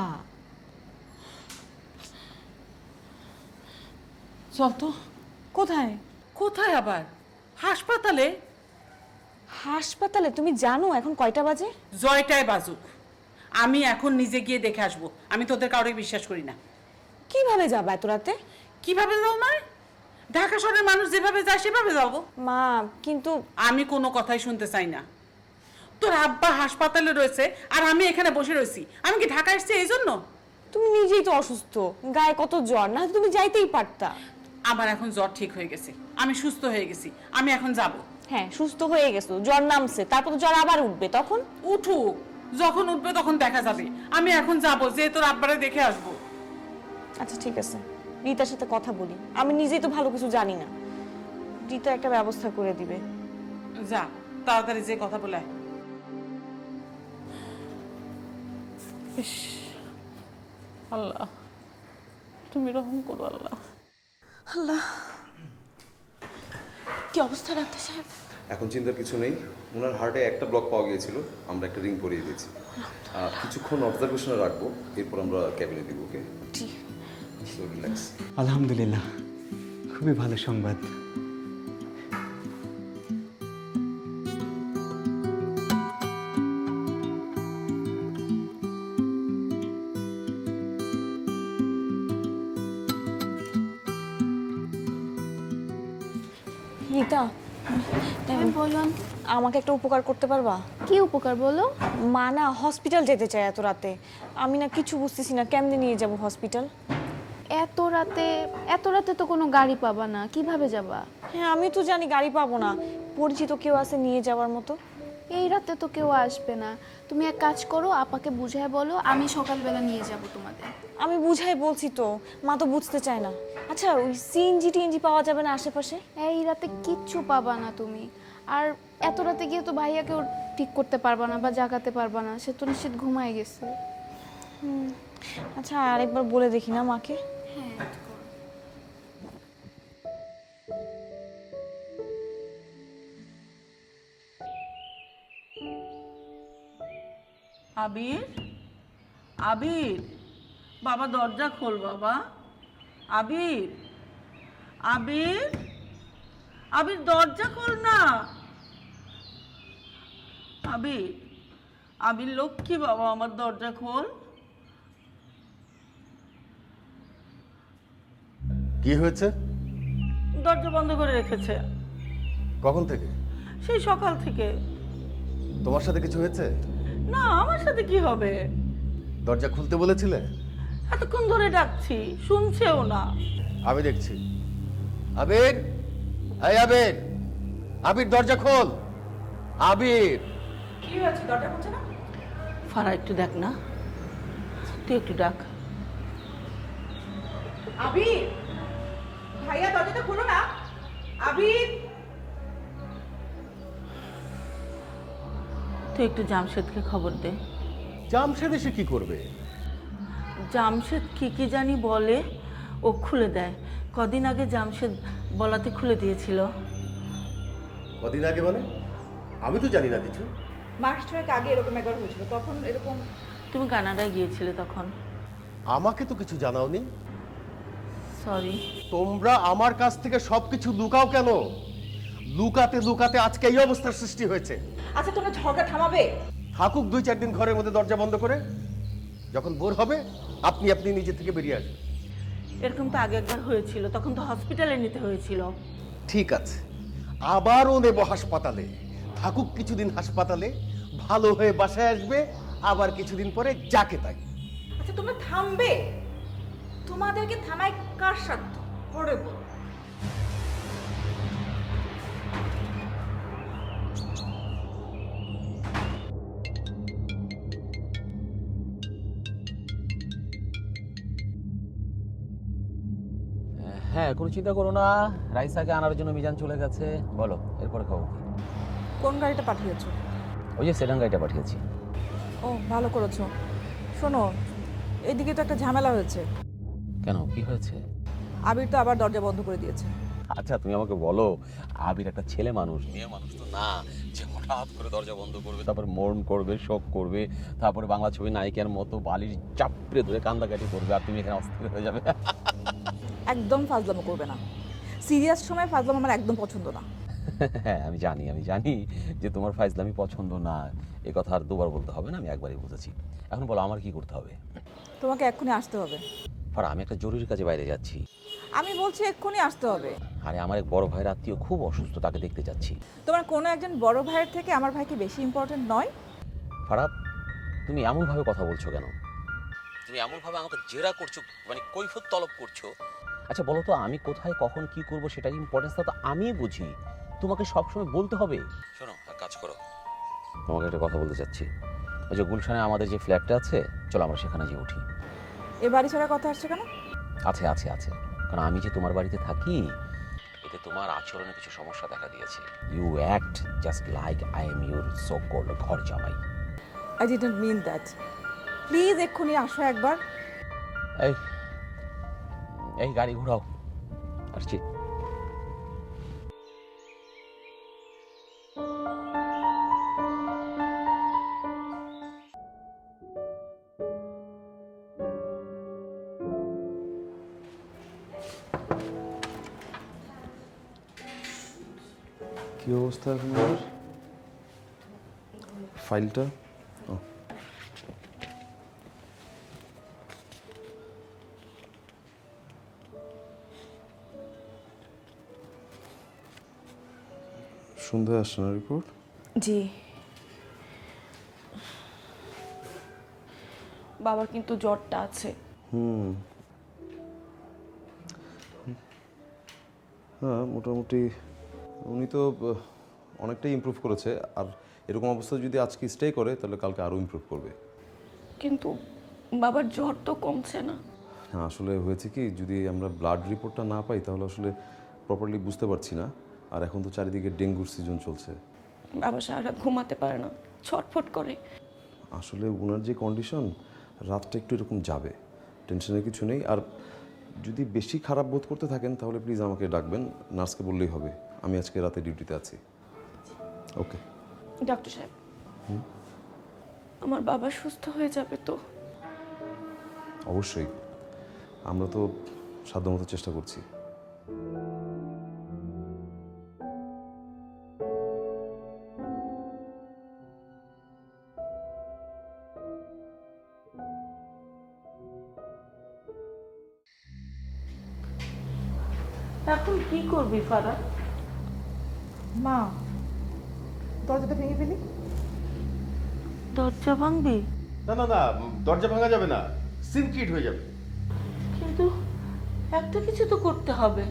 চল তো। কোথায়? কোথায় আবার? হাসপাতালে। হাসপাতালে? তুমি জানো এখন কয়টা বাজে? জয়টায় বাজুক, আমি এখন নিজে গিয়ে দেখে আসবো। আমি তোদের কাউকে বিশ্বাস করি না। কিভাবে যাবে এত রাতে? কিভাবে যাও মানে? ঢাকা শহরের মানুষ যেভাবে যায় সেভাবে যাবো। মা কিন্তু আমি কোনো কথাই শুনতে চাই না। তোর আব্বা হাসপাতালে রয়েছে আর আমি এখানে বসে রয়েছি। আমি কি ঢাকা এসেছি এই জন্য? তুমি নিজেই তো অসুস্থ, গায়ে কত জ্বর, না তুমি যাইতেই পারতা। আমার এখন জ্বর ঠিক হয়ে গেছে, আমি সুস্থ হয়ে গেছি, আমি এখন যাব। হ্যাঁ সুস্থ হয়ে গেছো, জ্বর নামছে, তারপর তো জ্বর আবার উঠবে, তখন? উঠুক, যখন উঠবে তখন দেখা যাবে। আমি এখন যাব, যে তোর আব্বারে দেখে আসবো। আচ্ছা ঠিক আছে, রিতার সাথে কথা বলি। আমি নিজেই তো ভালো কিছু জানি না, রিতা একটা ব্যবস্থা করে দিবে। যা তাড়াতাড়ি যে কথা বলে আয়। ইস, আল্লাহ তুমি রহম করো আল্লাহ। আল্লাহ, কি অবস্থা ডাক্তার সাহেব? এখন চিন্তার কিছু নেই। ওনার হার্টে একটা ব্লক পাওয়া গিয়েছিল, আমরা একটা রিং পরিয়ে দিয়েছি। কিছুক্ষণ অবজারভেশনে রাখবো, এরপর আমরা ক্যাবিনে দিব। ওকে, সো রিল্যাক্স। আলহামদুলিল্লাহ, খুবই ভালো সংবাদ। রিতা, বলুন। আমাকে একটা উপকার করতে পারবা? কি উপকার বলো? মা না হসপিটাল যেতে চায় এত রাতে। আমি না কিছু বুঝতেছি না, কেমনে নিয়ে যাব হসপিটাল? এত রাতে তো কোনো গাড়ি পাবা না, কিভাবে যাবা? হ্যাঁ আমি তো জানি গাড়ি পাবো না, পরিচিত কেউ আছে নিয়ে যাওয়ার মতো? এই রাতে তো কেউ আসবে না। তুমি এক কাজ করো, আপাকে বুঝায় বলো আমি সকালবেলা নিয়ে যাব তোমাদের। আমি বুঝাই বলছি তো, মা তো বুঝতে চায় না। আচ্ছা ওই সিএনজি টিএনজি পাওয়া যাবে না আশেপাশে? এই রাতে কিচ্ছু পাবা না তুমি। আর এত রাতে গিয়ে তো ভাইয়াকেও ঠিক করতে পারবা না বা জাগাতে পারবা না, সে তো নিশ্চিত ঘুমায় গেছে। আচ্ছা আরেকবার বলে দেখি না মাকে। হ্যাঁ আবির, আবির, বাবা দরজা খোল বাবা। আবির, আবির, আবির দরজা খোল না। আবির, আবির লক্ষ্মী বাবা, আমার দরজা খোল। কি হয়েছে? দরজা বন্ধ করে রেখেছে। কখন থেকে? সেই সকাল থেকে। তোমার সাথে কিছু হয়েছে? না, আমার সাথে কি হবে? দরজা খুলতে বলেছিলে? এতক্ষণ ধরে ডাকছি, শুনছেও না। আমি দেখছি। আবির, এই আবির, আবির দরজা খোল। আবির, কি হয়েছে? দরজা খুলছে না? ফারা একটু দেখ না, তুই একটু ডাক। আবির, ভাইয়া দরজাটা খোলো না। আবির, তুই একটু জামশেদকে খবর দে। জামশেদ এসে কি করবে? জামশেদ কি জানি বলে, ও খুলে দেয়। কদিন আগে জামশেদ বলাতে খুলে দিয়েছিল। কদিন আগে মানে? আমি তো জানি না কিছু। মাস ছয়েক আগে এরকম একবার হয়েছিল, তখন এরকম। তুমি কানাডায় গিয়েছিলে তখন। আমাকে তো কিছু জানাওনি। সরি। তোমরা আমার কাছ থেকে সবকিছু লুকাও কেন? লুকাতে লুকাতে আজকে এই অবস্থার সৃষ্টি হয়েছে। আচ্ছা তোমরা ঝগড়া থামাবে? থাকুক 2-4 দিন ঘরের মধ্যে দরজা বন্ধ করে। যখন বোর হবে আপনি আপনি নিজে থেকে বেরিয়ে আসবেন। এরকম তো আগে একবার হয়েছিল, তখন তো হসপিটালে নিতে হয়েছিল। ঠিক আছে, আবারও নেব হাসপাতালে। থাকুক কিছুদিন হাসপাতালে, ভালো হয়ে বাসায় আসবে, আবার কিছুদিন পরে যাকে তাই। আচ্ছা তোমরা থামবে? তোমাদেরকে থামায় কার সাধ্য? পড়ে বল। হ্যাঁ, কোনো চিন্তা করো না, রাইসাকে আনার জন্য মিজান চলে গেছে। বলো এরপরে খবর কি? কোন গাড়িটা পাঠিয়েছো? ওই যে সেডান গাড়িটা পাঠিয়েছি। ও ভালো করেছো। শোনো, এইদিকে তো একটা ঝামেলা হয়েছে। কেন, কি হয়েছে? আবির তো আবার দরজা বন্ধ করে দিয়েছে। আচ্ছা তুমি আমাকে বলো, আবির একটা ছেলে মানুষ, মেয়ে মানুষ তো না যে হঠাৎ করে দরজা বন্ধ করবে, তারপরে মরণ করবে, শোক করবে, তারপরে বাংলা ছবি নায়িকার মতো বালিশ চাপড়ে ধরে কান্দাকাটি করবে, আর তুমি এখানে অস্থির হয়ে যাবে। একদম ফাজলামো করবে না, সিরিয়াস সময় ফাজলামো আমার একদম পছন্দ না। হ্যাঁ আমি জানি যে তোমার ফাইজলামি পছন্দ না, এ কথা আর দুবার বলতে হবে না, আমি একবারই বুঝেছি। এখন বলো আমার কি করতে হবে? তোমাকে এক্ষুনি আসতে হবে। আর আমি একটা জরুরি কাজে বাইরে যাচ্ছি। আমি বলছি এক্ষুনি আসতে হবে। আরে আমার এক বড় ভাইয়ের আত্মীয় খুব অসুস্থ, তাকে দেখতে যাচ্ছি। তোমার কোনো একজন বড় ভাইয়ের থেকে আমার ভাইকে বেশি ইম্পর্টেন্ট নয়? ফারাদ, তুমি এমনভাবে কথা বলছো কেন? তুমি এমনভাবে আমাকে জেরা করছো, মানে কৈফিয়ত তলব করছো। আচ্ছা বলো তো, আমি কোথায় কখন কি করব সেটার ইম্পর্টেন্সটা তো আমিই বুঝি, তোমাকে সবসময় বলতে হবে? শোনো, এক কাজ করো, তোমাকে একটা কথা বলতে চাচ্ছি। ওই যে গুলশানে আমাদের যে ফ্ল্যাটটা আছে, চলো আমরা সেখানে গিয়ে উঠি। এ বাড়ি ছাড়া কথা আসছে কেন? আছে, কারণ আমি যে তোমার বাড়িতে থাকি, এতে তোমার আচরণে কিছু সমস্যা দেখা দিয়েছে। You act just like I am your so called ghar jamai. I didn't mean that. Please এক্ষুনি আসো একবার। এই গাড়ি ঘোরাও, আসছি। কি অবস্থা এখন আমার ফাইলটা? সন্ধ্যায় আসছে না রিপোর্ট? জি, বাবার কিন্তু জ্বরটা আছে। হ্যাঁ মোটামুটি উনি তো অনেকটাই ইমপ্রুভ করেছে, আর এরকম অবস্থা যদি আজকে স্টে করে তাহলে কালকে আরও ইমপ্রুভ করবে। কিন্তু বাবার জ্বর তো কমছে না। হ্যাঁ আসলে হয়েছে কি, যদি আমরা ব্লাড রিপোর্টটা না পাই তাহলে আসলে প্রপারলি বুঝতে পারছি না। আর এখন তো চারিদিকে ডেঙ্গুর সিজন চলছে। বাবা সারা রাত ঘুমাতে পারে না, ছটফট করে। আসলে ওনার যে কন্ডিশন, রাতটা একটু এরকম যাবে, টেনশনের কিছু নেই। আর যদি বেশি খারাপ বোধ করতে থাকেন তাহলে প্লিজ আমাকে ডাকবেন, নার্সকে বললেই হবে। আমি আজকে রাতে ডিউটিতে আছি। ওকে ডক্টর সাহেব, আমার বাবা সুস্থ হয়ে যাবে তো? অবশ্যই, আমরা তো সাধ্যমতো চেষ্টা করছি। এখন কি করবি ফারাদ? মা, দরজাটা ভেঙে ফেলি। দরজা ভাঙবি? না না না, দরজা ভাঙা যাবে না, সিনক্রিট হয়ে যাবে। কিন্তু একটা কিছু তো করতে হবে,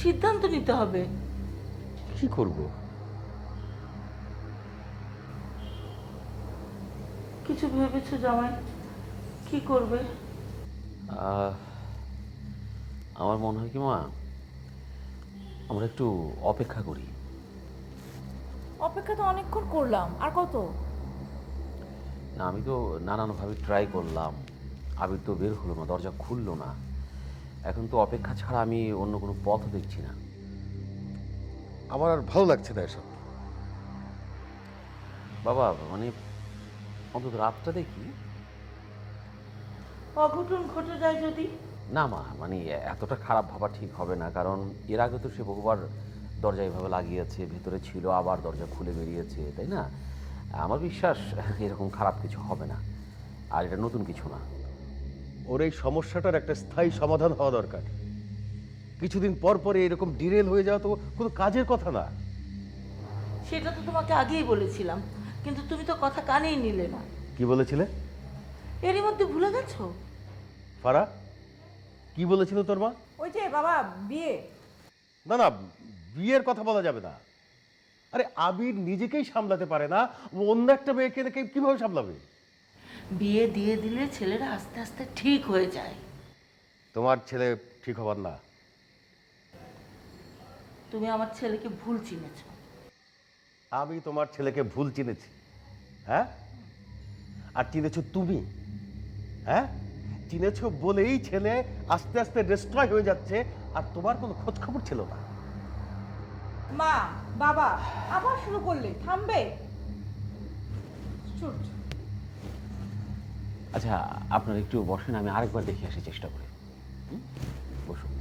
সিদ্ধান্ত নিতে হবে। কি করব? কিছু ভেবেছো জামাই? কি করবে? আমার মনে হয় কি মা, আমরা একটু অপেক্ষা করি। অপেক্ষা তো অনেকক্ষণ করলাম, আর কত? না আমি তো নানানভাবে ট্রাই করলাম, আবির তো বের হলো না, দরজা খুললো না। এখন তো অপেক্ষা ছাড়া আমি অন্য কোনো পথও দেখছি না। আমার আর ভালো লাগছে না এসব। বাবা মানে অন্তত রাতটা দেখি। অঘটন ঘটে যায় যদি? না মা, মানে এতটা খারাপ ভাবা ঠিক হবে না, কারণ এর আগে তো সে বহুবার দরজা এভাবে লাগিয়েছে, ভেতরে ছিল আবার দরজা খুলে বেরিয়েছে, তাই না? আমার বিশ্বাস এরকম খারাপ কিছু হবে না, আর এটা নতুন কিছু না। ওর এই সমস্যাটার একটা স্থায়ী সমাধান হওয়া দরকার। কিছুদিন পর পরে এরকম ডিরেল হয়ে যাওয়া তো কোনো কাজের কথা না। সেটা তো তোমাকে আগেই বলেছিলাম, কিন্তু তুমি তো কথা কানেই নিলে না। কি বলেছিলে? এরই মধ্যে ভুলে গেছো? ফারা, কি বলেছিল তোর মা? ওই যে বাবা, বিয়ে। না না, বিয়ের কথা বলা যাবে না। আরে আবির নিজেকেই সামলাতে পারে না, অন্য একটা মেয়েকে দেখে কিভাবে সামলাবে? বিয়ে দিয়ে দিলে ছেলেরা আস্তে আস্তে ঠিক হয়ে যায়। তোমার ছেলে ঠিক হবার না। তুমি আমার ছেলেকে ভুল চিনেছ। আমি তোমার ছেলেকে ভুল চিনেছি? হ্যাঁ, আর চিনেছ তুমি? হ্যাঁ, চিনেছ বলেই ছেলে আস্তে আস্তে ডিস্ট্রয় হয়ে যাচ্ছে, আর তোমার কোনো খোঁজ খবর ছিল না। মা বাবা আবার শুরু করলে, থামবে? আচ্ছা আপনারা একটু বসেন, আমি আরেকবার দেখে আসি চেষ্টা করি। বসুন।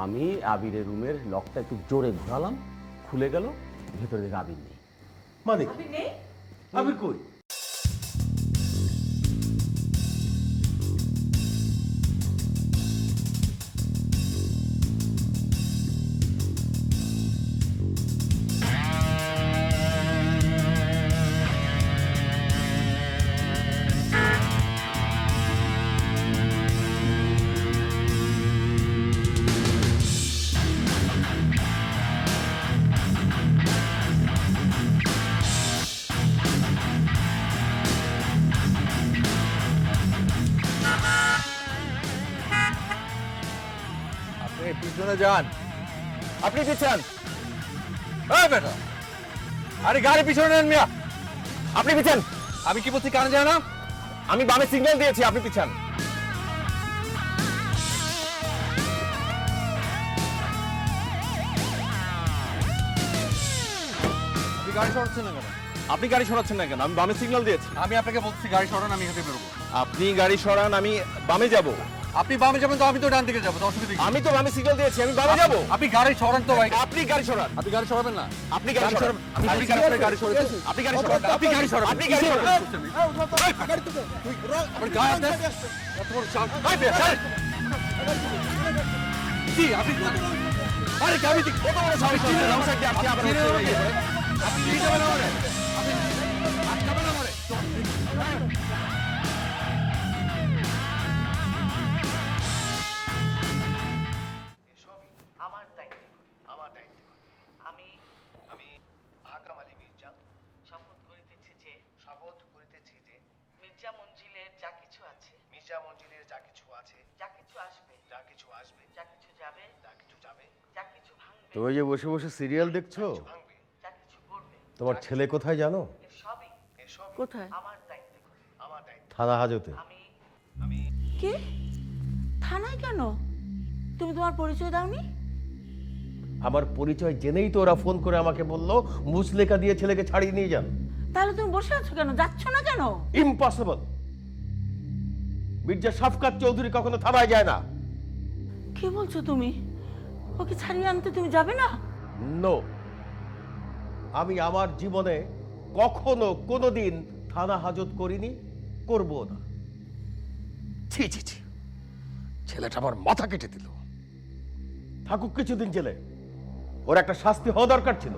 আমি আবিরের রুমের লকটা একটু জোরে ঘোরালাম, খুলে গেল, ভেতরে দিকে আবির নেই। মানে কি? আবির কই? পিছনে যান, আপনি পিছান। বেটা, আরে গাড়ি পিছনে নেন মিয়া, আপনি পিছান। আমি কি বলছি কানে যায় না? আমি বামে সিগন্যাল দিয়েছি, আপনি পিছান। আপনি গাড়ি সরাচ্ছেন না কেন? আপনি গাড়ি সরাচ্ছেন না কেন? আমি বামে সিগন্যাল দিয়েছি। আমি আপনাকে বলছি গাড়ি সরান, আমি এখানে বেরোবো। আপনি গাড়ি সরান, আমি বামে যাব। আপনি বামে যাবেন তো আমি তো ডান দিকে যাবো, অসুবিধা কি? আমি তো বামে সিগন্যাল দিয়েছি, আমি বামে যাব। আপনি গাড়ি সরান তো ভাই। আপনি গাড়ি সরান। আপনি গাড়ি সরাবেন না? আপনি গাড়ি সরান। আপনি গাড়ি সরান। আপনি গাড়ি সরান। আপনি গাড়ি সরান। আপনি গাড়ি সরান। গাড়ি তো তুই আমার গায়ে হাত দে। এত বড় চাল। ভাই বে স্যার। কি আপনি আরে গাড়ি দিক কত বড় সাহস আছে? আপনি আবার আপনি নিয়ে যাবেন আমারে। আপনি আটকাবেন আমারে। তুমি যে বসে বসে সিরিয়াল দেখছো, তোমার ছেলে কোথায় জানো? কোথায়? থানা হাজতে। কি? থানায় কেন? তুমি তোমার পরিচয় দাওনি? আমার পরিচয় জেনেই তো ওরা ফোন করে আমাকে বললো মুচলেখা দিয়ে ছেলেকে ছাড়িয়ে নিয়ে যান। তাহলে তুমি বসে আছো কেন? যাচ্ছ না কেন? ইম্পসিবল। মির্জা শাফকাত চৌধুরী কখনো থানায় যায় না। কি বলছো তুমি? ওকে ছাড়িয়ে আনতে তুমি যাবে না? নো, আমি আমার জীবনে কখনো কোনোদিন থানা হাজত করিনি, করবো না। ছি ছি ছি, ছেলেটা আমার মাথা কেটে দিল। থাকুক কিছুদিন জেলে, ওর একটা শাস্তি হওয়া দরকার ছিল।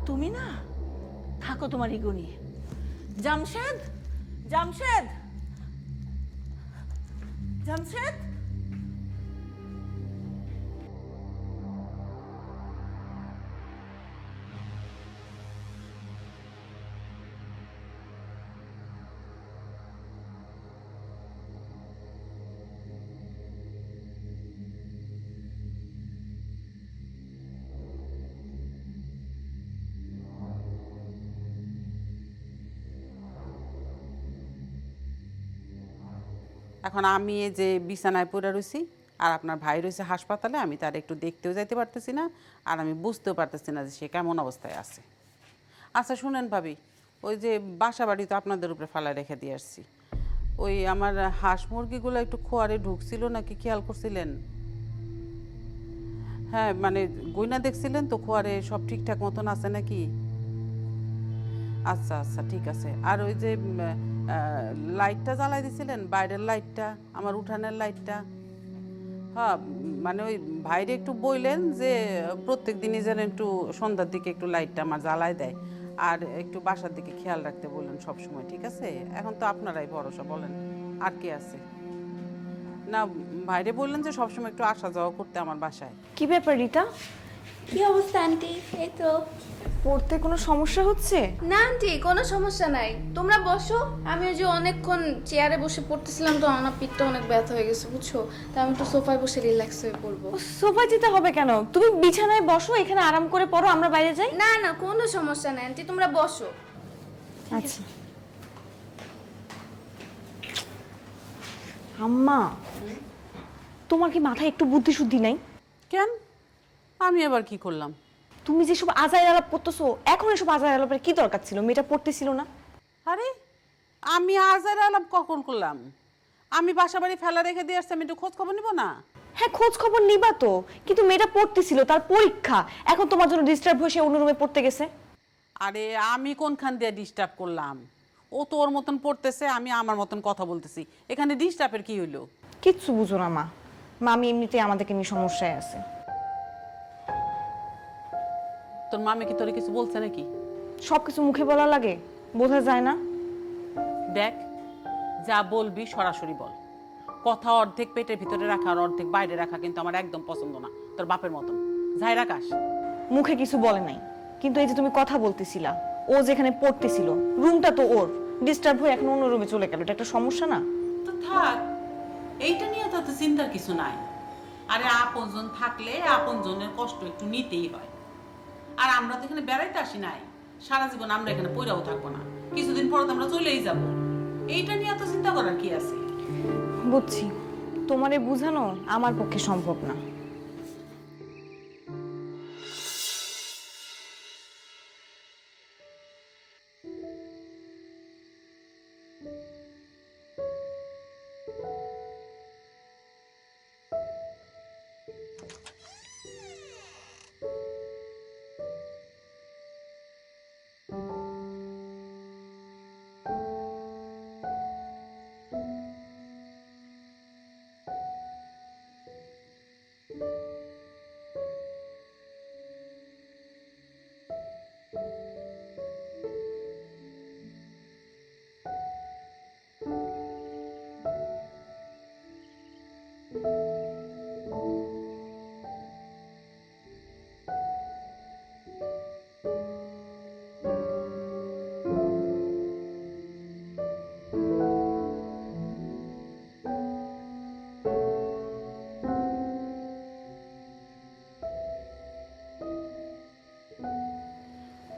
তুমি না থাকো তোমার ইগো নিয়ে। জামশেদ, জামশেদ, জামশেদ। এখন আমি এই যে বিছানায় পড়ে রয়েছি আর আপনার ভাই রয়েছে হাসপাতালে, আমি তার একটু দেখতেও যাইতে পারতেছি না, আর আমি বুঝতেও পারতেছি না যে সে কেমন অবস্থায় আছে। আচ্ছা শুনেন ভাবি, ওই যে বাসা বাড়ি তো আপনাদের উপরে ফালা রেখে দিয়ে আসছি, ওই আমার হাঁস মুরগিগুলো একটু খোয়ারে ঢুকছিল নাকি খেয়াল করছিলেন? হ্যাঁ মানে গয়না দেখছিলেন তো খোয়ারে সব ঠিকঠাক মতন আছে নাকি? আচ্ছা আচ্ছা ঠিক আছে। আর ওই যে লাইটটা জ্বালাই দিছিলেন, বাইরের লাইটটা, আমার উঠানের লাইটটা, হ্যাঁ মানে ওই ভাইরে একটু বললেন যে প্রত্যেক দিনই যেন একটু সন্ধ্যার দিকে একটু লাইটটা আমার জ্বালায় দেয়। আর একটু বাসার দিকে খেয়াল রাখতে বললেন সব সময়, ঠিক আছে? এখন তো আপনারাই ভরসা, বলেন আর কে আছে? না বাইরে বললেন যে সবসময় একটু আসা যাওয়া করতে আমার বাসায়। কি ব্যাপার রিতা? কি অবস্থা আন্টি? এই তো। পড়তে কোনো সমস্যা হচ্ছে? না আন্টি, কোনো সমস্যা নাই, তোমরা বসো। আমি ওই যে অনেকক্ষণ চেয়ারে বসে পড়তেছিলাম তো আমার পিঠটা অনেক ব্যথা হয়ে গেছে বুঝছো, তাই আমি একটু সোফায় বসে রিল্যাক্স হয়ে পড়বো। সোফায় যেতে হবে কেন? তুমি বিছানায় বসো, এখানে আরাম করে পড়ো, আমরা বাইরে যাই। না না, কোনো সমস্যা নাই আন্টি, তোমরা বসো। আচ্ছা আম্মা, তোমার কি মাথায় একটু বুদ্ধি শুদ্ধি নাই? কেন? আমি আবার কি করলাম? তুমি যেসব আজাইর আলাপ করতেছো, এখন এসব আজাইর আলাপের কি দরকার ছিল? মেয়েটা পড়তেছিল না। আরে আমি আজার আলাপ কখন করলাম? আমি বাসা বাড়ি ফেলা রেখে দিয়ে আসছি, আমি একটু খোঁজ খবর নিব না? হ্যাঁ খোঁজ খবর নিবা তো, কিন্তু মেয়েটা পড়তেছিল, তার পরীক্ষা, এখন তোমার জন্য ডিস্টার্ব হয়ে সে অন্য রুমে পড়তে গেছে। আরে আমি কোনখান দিয়ে ডিস্টার্ব করলাম? ও তো ওর মতন পড়তেছে, আমি আমার মতন কথা বলতেছি, এখানে ডিস্টার্বের কি হইলো? কিচ্ছু বুঝো না মা, মামি এমনিতেই আমাদেরকে নিয়ে সমস্যায় আছে। তোর মামি কি তোরে কিছু বলছে নাকি? সবকিছু মুখে বলা লাগে, বোঝা যায় না। দেখ, যা বলবি সরাসরি বল। কথা অর্ধেক পেটের ভিতরে রাখা আর অর্ধেক বাইরে রাখা কিন্তু আমার একদম পছন্দ না, তোর বাপের মতন। যাই রাখাস। মুখে কিছু বলে নাই, কিন্তু এই যে তুমি কথা বলতেছিলা, ও যেখানে পড়তেছিল রুমটা তো ওর, ডিস্টার্ব হয়ে এখন অন্য রুমে চলে গেল, এটা একটা সমস্যা না? তো থাক, এইটা নিয়ে তো চিন্তার কিছু নাই। আরে আপনজন থাকলে আপনজনের কষ্ট একটু নিতেই হয়। আর আমরা তো এখানে বেড়াইতে আসি নাই, সারা জীবন আমরা এখানে পড়াও থাকবো না, কিছুদিন পর তো আমরা চলেই যাব। এইটা নিয়ে তো চিন্তা করার কি আছে? বুঝছি, তোমারে বুঝানো আমার পক্ষে সম্ভব না।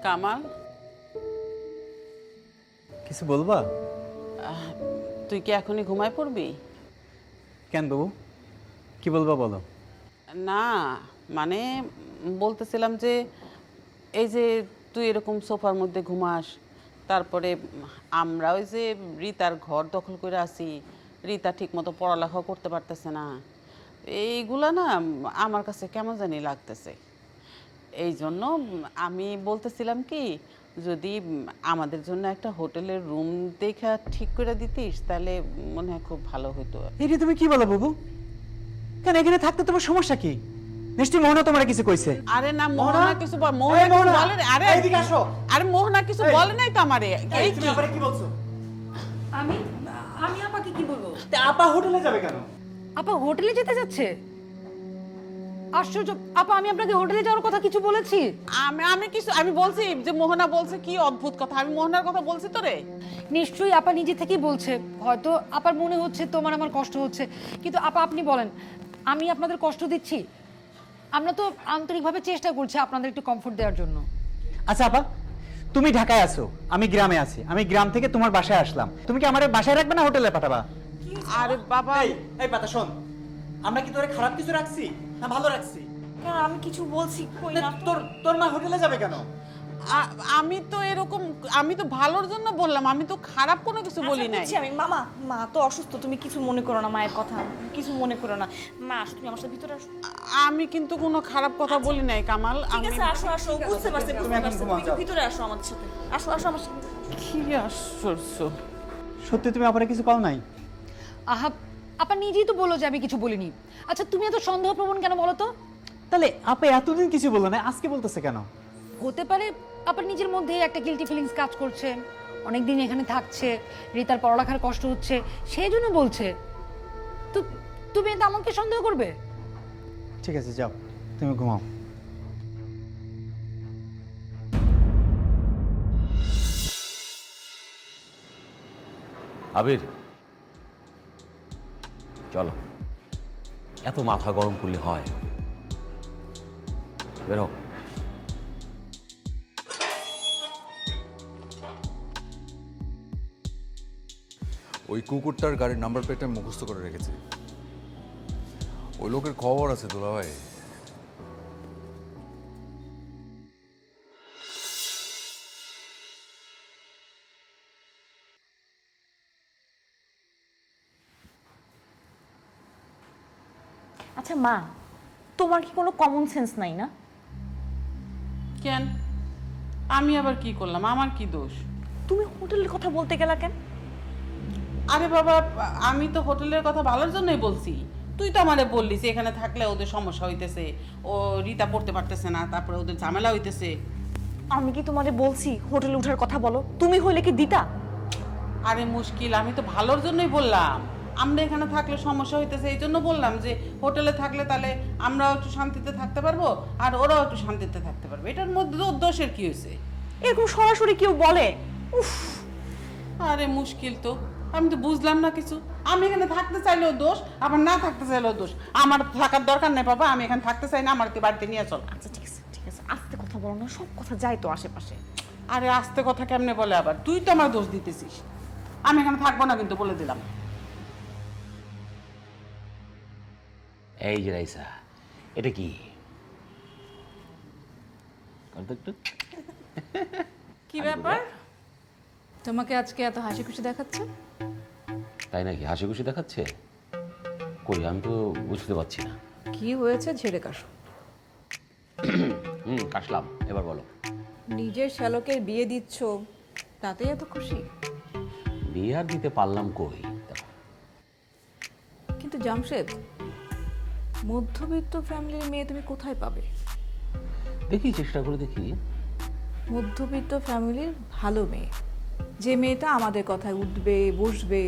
কামাল, কিছু বলবা? তুই কি এখনই ঘুমায় পড়বি? কেন বাবু, কি বলবা বলো। না মানে বলতেছিলাম যে এই যে তুই এরকম সোফার মধ্যে ঘুমাস, তারপরে আমরা ওই যে রিতার ঘর দখল করে আছি, রিতা ঠিক মতো পড়ালেখা করতে পারতেছে না, এইগুলা না আমার কাছে কেমন জানি লাগতেছে। এই জন্য আমি বলতেছিলাম কি, যদি আমাদের জন্য একটা হোটেলের রুম দেখা ঠিক করে দিতিস তাহলে মনে হয় খুব ভালো হতো। এটা তুমি কি বলো বাবু? কেন এখানে থাকতে তোমার সমস্যা কি? নিশ্চয়ই মোহনা তোমার কিছু কইছে। আরে না, মোহনা কিছু মোহনা কিছু বলে না। আরে এদিকে আসো। আরে মোহনা কিছু বলে নাই তো আমারে। এই তুমি আমারে কি বলছো? আমি আপাকে কি বলবো? আপা হোটেলে যাবে কেন? আপা হোটেলে যেতে যাচ্ছে? আশ্চর্য আপা, আমি আপনাকে হোটেলে যাওয়ার কথা কিছু বলেছি? আমি বলছি যে মোহনা বলছে, কি অদ্ভুত কথা, আমি মোহনার কথা বলছি তো রে। নিশ্চয়ই আপা নিজে থেকেই বলছে, হয়তো আপার মনে হচ্ছে তোমার আমার কষ্ট হচ্ছে, কিন্তু আপা আপনি বলেন আমি আপনাদের কষ্ট দিচ্ছি? আমরা তো আন্তরিকভাবে চেষ্টা করছি আপনাদের একটু কমফোর্ট দেওয়ার জন্য। আচ্ছা আপা, তুমি ঢাকায় আছো, আমি গ্রামে আছি, আমি গ্রাম থেকে তোমার বাসায় আসলাম, তুমি কি আমার বাসায় রাখবে না হোটেলে পাঠাবা? আরে বাবা, এই পাতা শোন, আমরা কি তোরে খারাপ কিছু রাখছি না ভালো রাখছি? কেন আমি কিছু বলছি কই না? তোর মা হোটেলে যাবে কেন? আমি তো ভালোর জন্য বললাম, আমি তো খারাপ কোনো কিছু বলি নাই। আমি মামা, মা তো অসুস্থ, তুমি কিছু মনে করো না, মায়ের কথা কিছু মনে করো না। মা আসো, তুমি আমার সাথে ভিতরে আসো। আমি কিন্তু কোনো খারাপ কথা বলি নাই কামাল। ঠিক আছে আসো আসো, বুঝতে পারছি তুমি ভিতরে আসো আমাদের সাথে, আসো আসো আমার সাথে। কি আশ্চর্য, সত্যি তুমি আপারে কিছু কও নাই? আহা, আপা নিজেই তো বললো যে আমি কিছু বলিনি। আচ্ছা তুমি এত সন্দেহপ্রবণ কেন বলো তো? তাহলে আপা এতদিন কিছু বললো না, আজকে বলতেছে কেন? হতে পারে আপার নিজের মধ্যে একটা গিল্টি ফিলিংস কাজ করছে, অনেকদিন এখানে থাকছে, রিতার পড়ালেখার কষ্ট হচ্ছে, সেই জন্য বলছে। তো তুমি এটা আমাকে সন্দেহ করবে? ঠিক আছে, যাও, তুমি ঘুমাও। আবির, চলো, এত মাথা গরম করলে হয়? বেরো। ওই কুকুরটার গাড়ির নাম্বার প্লেটটা মুখস্থ করে রেখেছি। ওই লোকের খবর আছে দুলাভাই। আচ্ছা মা, তোমার কি কোনো কমন সেন্স নাই না? কেন? আমি আবার কি করলাম? আমার কি দোষ? তুমি হোটেলের কথা বলতে গেলা কেন? আরে বাবা, আমি তো হোটেলের কথা ভালোর জন্যই বলছি। তুই তো আমারে বললিস এখানে থাকলে ওদের সমস্যা হইতেছে, ও রিতা পড়তে পারতেছে না, তারপরে ওদের ঝামেলা হইতেছে। আমি কি তোমারে বলছি হোটেলে ওঠার কথা বলো? তুমি হইলে কি দিতা? আরে মুশকিল, আমি তো ভালোর জন্যই বললাম। আমরা এখানে থাকলে সমস্যা হইতেছে, এই জন্য বললাম যে হোটেলে থাকলে তাহলে আমরাও একটু শান্তিতে থাকতে পারবো আর ওরাও একটু শান্তিতে থাকতে পারবে। এটার মধ্যে দোষের কি হয়েছে? এরকম সরাসরি কেউ বলে? উফ, আরে মুশকিল তো, আমি তো বুঝলাম না কিছু। আমি এখানে থাকতে চাইলেও দোষ, আবার না থাকতে চাইলেও দোষ। আমার থাকার দরকার নেই বাবা, আমি এখানে থাকতে চাই না, আমার তুই বাড়িতে নিয়ে চল। আচ্ছা ঠিক আছে ঠিক আছে, আস্তে কথা বলো না, সব কথা যায় তো আশেপাশে। আরে আস্তে কথা কেমনে বলে আবার? তুই তো আমার দোষ দিতেছিস। আমি এখানে থাকবো না কিন্তু, বলে দিলাম। এই যে রাইসা, এটা কি? কি ব্যাপার, তোমাকে আজকে এত হাসি খুশি দেখাচ্ছে? তাই নাকি? হাসি খুশি দেখাচ্ছে? কই, আমি তো বুঝতে পারছি না। কি হয়েছে ঝেড়ে কাশো। কাশলাম, এবার বলো। নিজের শ্যালকের বিয়ে দিচ্ছ, তাতে এত খুশি? বিয়ে আর দিতে পারলাম কই। কিন্তু জামশেদ, মধ্যবিত্ত ফ্যামিলির মেয়ে তুমি কোথায় পাবে? দেখি, চেষ্টা করে দেখি। মধ্যবিত্ত ফ্যামিলির ভালো মেয়ে, যে মেয়েটা আমাদের কথায় উঠবে বসবে,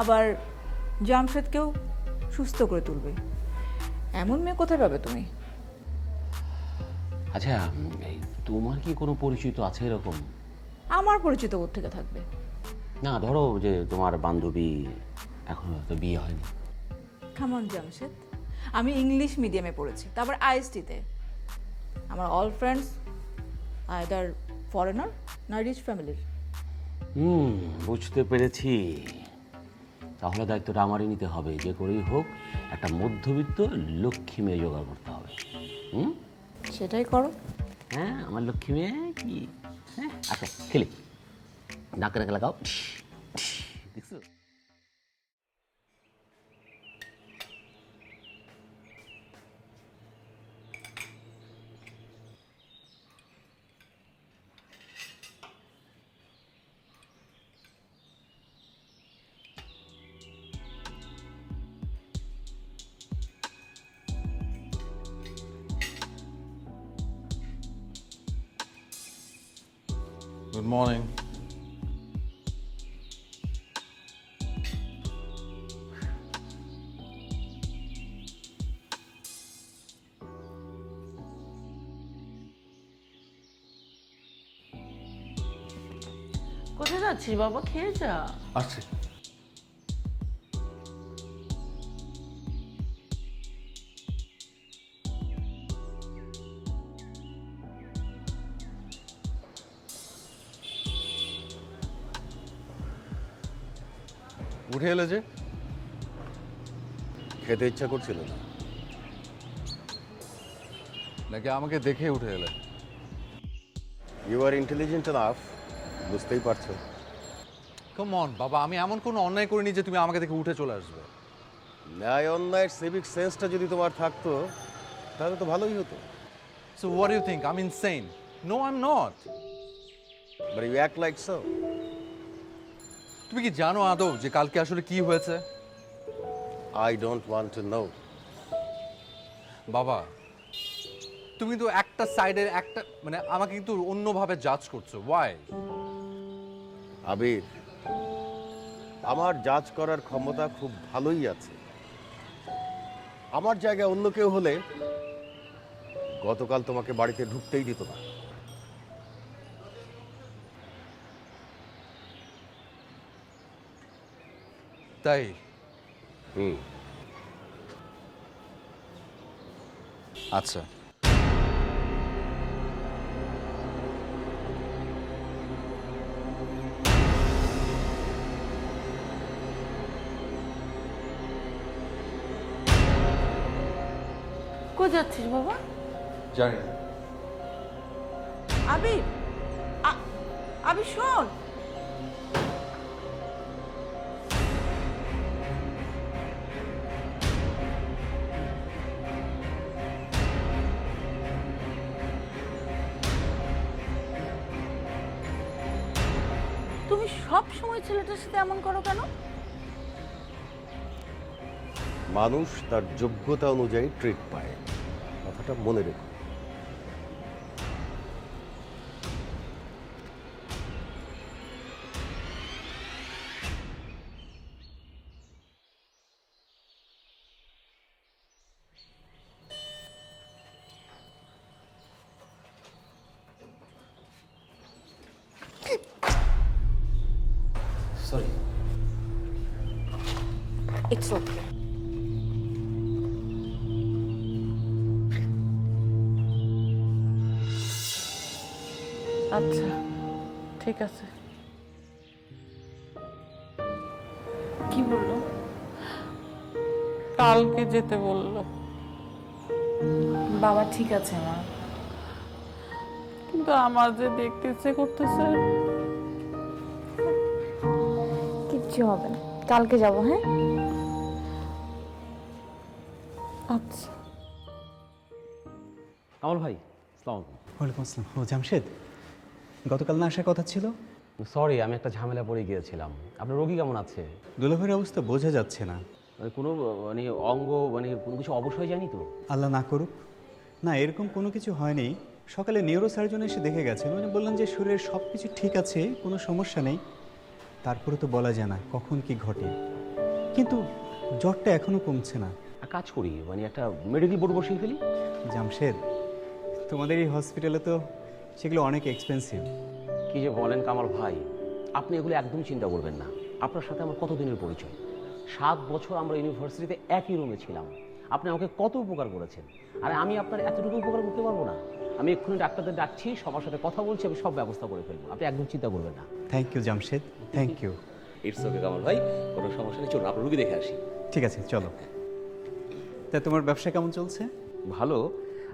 আবার জামশেদকেও সুস্থ করে তুলবে, এমন মেয়ে কোথায় পাবে তুমি? আচ্ছা, তোমার কি কোনো পরিচিত আছে এরকম? আমার পরিচিত ওর থেকে থাকবে? না, ধরো যে তোমার বান্ধবী, এখনো তো বিয়ে হয়নি। কামন জামশেদ, আমি ইংলিশ মিডিয়ামে পড়েছি, তারপর আইএসটিতে। আমার অল ফ্রেন্ডস আইদার ফরেনার না রিচ ফ্যামিলির। বুঝতে পেরেছি। তাহলে দায়িত্বটা আমারই নিতে হবে, যে করেই হোক একটা মধ্যবিত্ত লক্ষ্মী মেয়ে জোগাড় করতে হবে। সেটাই করো। হ্যাঁ, আমার লক্ষ্মী মেয়ে কি? হ্যাঁ, আচ্ছা খেলি, নাকে নাকে লাগাও। দেখছো? Good morning. কোথায় যাচ্ছিস বাবা? খেয়ে যা। আসছি। উঠে এলে যে? খেতে ইচ্ছা করছিল না নাকি আমাকে দেখে উঠে এলে? ইউ আর ইন্টেলিজেন্ট এনাফ, বুঝতেই পারছো। কাম অন বাবা, আমি এমন কোনো অন্যায় করিনি যে তুমি আমাকে দেখে উঠে চলে আসবে। ন্যায় অন্যায়ের সিভিক সেন্সটা যদি তোমার থাকতো তাহলে তো ভালোই হতো। So what do you think? I'm insane? No, I'm not. But you act like so. তুমি কি জানো আদৌ যে কালকে আসলে কি হয়েছে? I don't want to know. বাবা, তুমি তো একটা একটা সাইডের একটা মানে আমাকে কিন্তু অন্যভাবে জাজ করছো, ওয়াই? আবির, আমার জাজ করার ক্ষমতা খুব ভালোই আছে। আমার জায়গায় অন্য কেউ হলে গতকাল তোমাকে বাড়িতে ঢুকতেই দিত না। তাই? আচ্ছা, কই যাচ্ছিস বাবা? জানি না। আবির, আবির শোন। তুমি সব সময় ছেলেটার সাথে এমন করো কেন? মানুষ তার যোগ্যতা অনুযায়ী ট্রিট পায়, কথাটা মনে রেখো। সরি। It's okay. আচ্ছা ঠিক আছে। কি বললো? কালকে যেতে বললো। বাবা ঠিক আছে মা। কিন্তু আমার যে দেখতে ইচ্ছে করতেছে। কিচ্ছু হবে না, কালকে যাব। হ্যাঁ আচ্ছা। কামাল ভাই, আসসালামু আলাইকুম। ওয়ালাইকুম আসসালাম। ও জামশেদ, গতকাল না আসার কথা ছিল? সরি, আমি একটা ঝামেলা পড়ে গিয়েছিলাম। আপনার রোগী কেমন আছে? দুলাভাইয়ের অবস্থা বোঝা যাচ্ছে না। মানে কোনো মানে অঙ্গ মানে কোনো কিছু অবশ হয়ে যায়নি তো? আল্লাহ না করুক। না, এরকম কোনো কিছু হয়নি। সকালে নিউরো সার্জন এসে দেখে গেছেন, মানে বললেন যে শরীরের সব কিছু ঠিক আছে, কোনো সমস্যা নেই। তারপরে তো বলা যায় না কখন কি ঘটে, কিন্তু জ্বরটা এখনো কমছে না। কাজ করি, মানে একটা মেডিকেল বোর্ড বসিয়ে ফেলি। জামশেদ, তোমাদের এই হসপিটালে তো সেগুলো অনেক এক্সপেন্সিভ। কি যে বলেন কামাল ভাই, আপনি এগুলো একদম চিন্তা করবেন না। আপনার সাথে আমার কতদিনের পরিচয়, 7 বছর আমরা ইউনিভার্সিটিতে একই রুমে ছিলাম। আপনি আমাকে কত উপকার করেছেন, আর আমি আপনার এতটুকু উপকার করতে পারবো না? আমি এক্ষুনি ডাক্তারদের ডাকছি, সবার সাথে কথা বলছি, আমি সব ব্যবস্থা করে ফেলবো। আপনি একদম চিন্তা করবেন না। Thank you Jamshed, thank you. It's okay Kamal ভাই, কোনো সমস্যা নেই। চলুন আপনার রুগী দেখে আসি। ঠিক আছে, চলো। তা তোমার ব্যবসা কেমন চলছে? ভালো।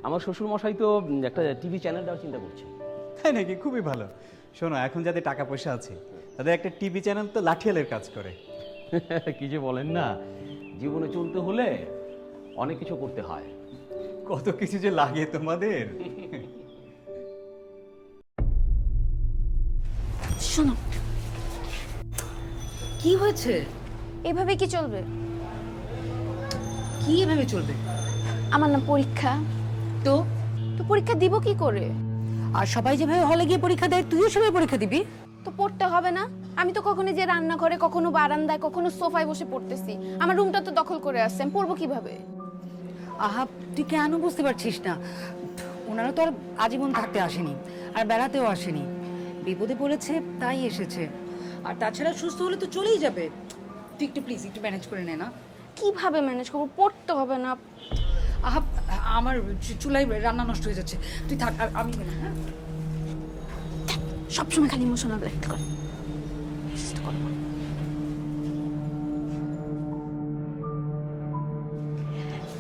আমার শ্বশুর মশাই তো একটা টিভি চ্যানেল দেওয়ার চিন্তা করছে। তাই নাকি? খুবই ভালো। শোনো, এখন যাদের টাকা পয়সা আছে তাদের একটা টিভি চ্যানেল তো লাঠিয়ালের কাজ করে। কি যে বলেন না, জীবনে চলতে হলে অনেক কিছু করতে হয়। কত কিছু যে লাগে তোমাদের। শোনো, কি হয়েছে? এভাবে কি চলবে? কি এভাবে চলবে? আমার না পরীক্ষা। তো তো পরীক্ষা দিব কি করে? আর সবাই যেভাবে হলে গিয়ে পরীক্ষা দেয়, তুইও সেভাবে পরীক্ষা দিবি? তো পড়তে হবে না? আমি তো কখনো যে রান্নাঘরে, কখনো বারান্দায়, কখনো সোফায় বসে পড়তেছি। আমার রুমটা তো দখল করে আসছে, আমি পড়বো কিভাবে? আহা, তুই কেন বুঝতে পারছিস না? ওনারা তো আর আজীবন থাকতে আসেনি, আর বেড়াতেও আসেনি। বিপদে পড়েছে তাই এসেছে। আর তাছাড়া সুস্থ হলে তো চলেই যাবে। তুই একটু প্লিজ একটু ম্যানেজ করে নে না। কিভাবে ম্যানেজ করবো? পড়তে হবে না? আহা, আমার চুলাই রান্না নষ্ট হয়ে যাচ্ছে, তুই থাক, আর আমি হ্যাঁ সবসময় খালি ইমোশনাল অ্যাক্ট করে।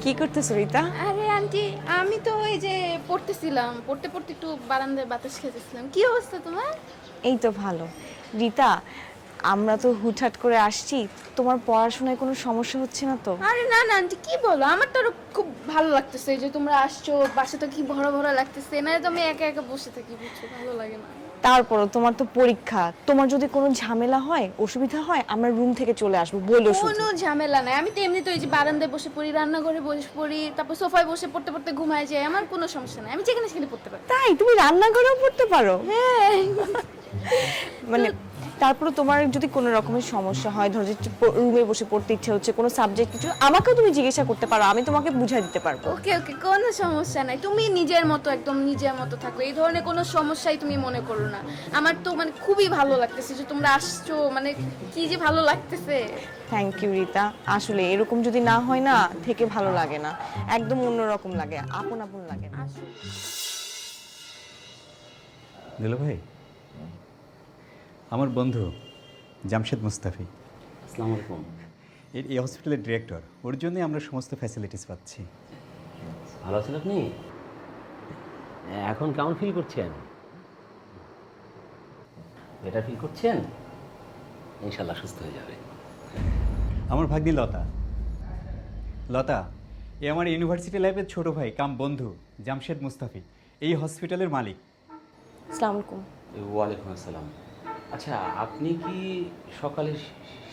কি করতেছ রীতা? আরে আন্টি, আমি তো ওই যে পড়তেছিলাম, পড়তে পড়তে একটু বারান্দায় বাতাস খেতেছিলাম। কি অবস্থা তোমার? এই তো ভালো। রীতা, আমরা তো হুটহাট করে আসছি, তোমার পড়াশোনায় কোনো সমস্যা হচ্ছে না তো? আরে না না আন্টি, কি বলো? আমার তো আরো খুব ভালো লাগতেছে এই যে তোমরা আসছো, বাসাটা কি ভরা ভরা লাগতেছে। না তো আমি একা একা বসে থাকি, বুঝছো, ভালো লাগে না। তারপরও তোমার তো পরীক্ষা, তোমার যদি কোনো ঝামেলা হয় অসুবিধা হয় আমরা রুম থেকে চলে আসবো, বলো শুধু। কোনো ঝামেলা নাই, আমি তো এমনি তো এই যে বারান্দায় বসে পড়ি, রান্নাঘরে বসে পড়ি, তারপর সোফায় বসে পড়তে পড়তে ঘুমায় যাই, আমার কোনো সমস্যা নাই, আমি যেখানে সেখানে পড়তে পারি। তাই তুমি রান্নাঘরেও পড়তে পারো? হ্যাঁ। মানে তারপরে তোমার যদি কোনো রকমের সমস্যা হয়, ধরো যে রুমে বসে পড়তে ইচ্ছে হচ্ছে, কোনো সাবজেক্ট কিছু, আমাকেও তুমি জিজ্ঞাসা করতে পারো, আমি তোমাকে বুঝাই দিতে পারবো। ওকে ওকে, কোনো সমস্যা নাই, তুমি নিজের মতো একদম নিজের মতো থাকো, এই ধরনের কোনো সমস্যাই তুমি মনে করো না। আমার তো মানে খুবই ভালো লাগতেছে যে তোমরা আসছো, মানে কি যে ভালো লাগতেছে। থ্যাংক ইউ রিতা, আসলে এরকম যদি না হয় না থেকে ভালো লাগে না, একদম অন্যরকম লাগে, আপন আপন লাগে না। দুলা ভাই, আমার বন্ধু জামশেদ মুস্তাফি, আসসালামু আলাইকুম। এই হসপিটালের ডিরেক্টর, ওর জন্যই আমরা সমস্ত ফ্যাসিলিটিস পাচ্ছি। ভালো আছেন আপনি? এখন কেমন ফিল করছেন? বেটার ফিল করছেন? ইনশাল্লাহ সুস্থ হয়ে যাবে। আমার ভাগ্নি লতা, লতা এ আমার ইউনিভার্সিটি লাইফের ছোট ভাই কাম বন্ধু জামশেদ মুস্তাফি, এই হসপিটালের মালিক। আসসালামু আলাইকুম। ওয়ালাইকুম আসসালাম। আচ্ছা, আপনি কি সকালে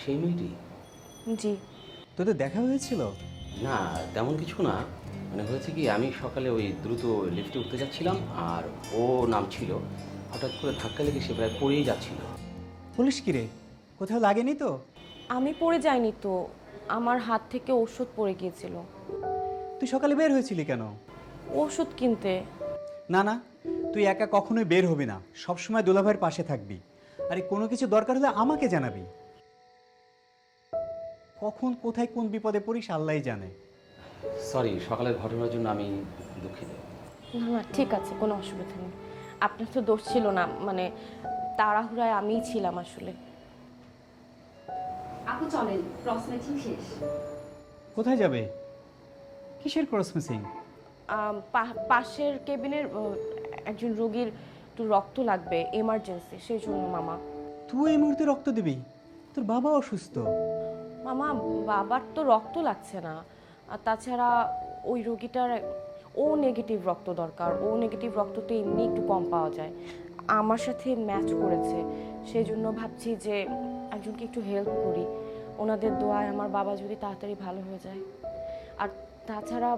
সেই মেয়েটি? জি। তোদের দেখা হয়েছিল? না, তেমন কিছু না। মানে হয়েছে কি, আমি সকালে ওই দ্রুত লিফটে উঠতে যাচ্ছিলাম, আর ও নামছিল, হঠাৎ করে ধাক্কা লেগে সে প্রায় পড়েই যাচ্ছিল। পুলিশ কি রে, কোথাও লাগেনি তো? আমি পড়ে যাইনি তো, আমার হাত থেকে ওষুধ পড়ে গিয়েছিল। তুই সকালে বের হয়েছিলি কেন? ওষুধ কিনতে। না না, তুই একা কখনোই বের হবি না, সবসময় দুলাভাইয়ের পাশে থাকবি, আরে কোনো কিছু দরকার হলে আমাকে জানাবি। কখন কোথায় কোন বিপদে পড়িস আল্লাহই জানে। সরি, সকালের ঘটনার জন্য আমি দুঃখিত। না না, ঠিক আছে, কোনো অসুবিধা নেই। আপনার তো দোষ ছিল না, মানে তাড়াহুড়ায় আমিই ছিলাম আসলে। আপু চলেন, ক্রস ম্যাচিং শেষ। কোথায় যাবে? কিসের ক্রস মিসিং? পাশের কেবিনের একজন রোগীর একটু রক্ত লাগবে, এমার্জেন্সি, সেই জন্য মামা। তুই এই মুহূর্তে রক্ত দিবি? তোর বাবা অসুস্থ। মামা, বাবার তো রক্ত লাগছে না, আর তাছাড়া ওই রোগীটার ও নেগেটিভ রক্ত দরকার। ও নেগেটিভ রক্ত তো এমনি একটু কম পাওয়া যায়, আমার সাথে ম্যাচ করেছে, সেই জন্য ভাবছি যে একজনকে একটু হেল্প করি। ওনাদের দোয়ায় আমার বাবা যদি তাড়াতাড়ি ভালো হয়ে যায়। আর তাছাড়া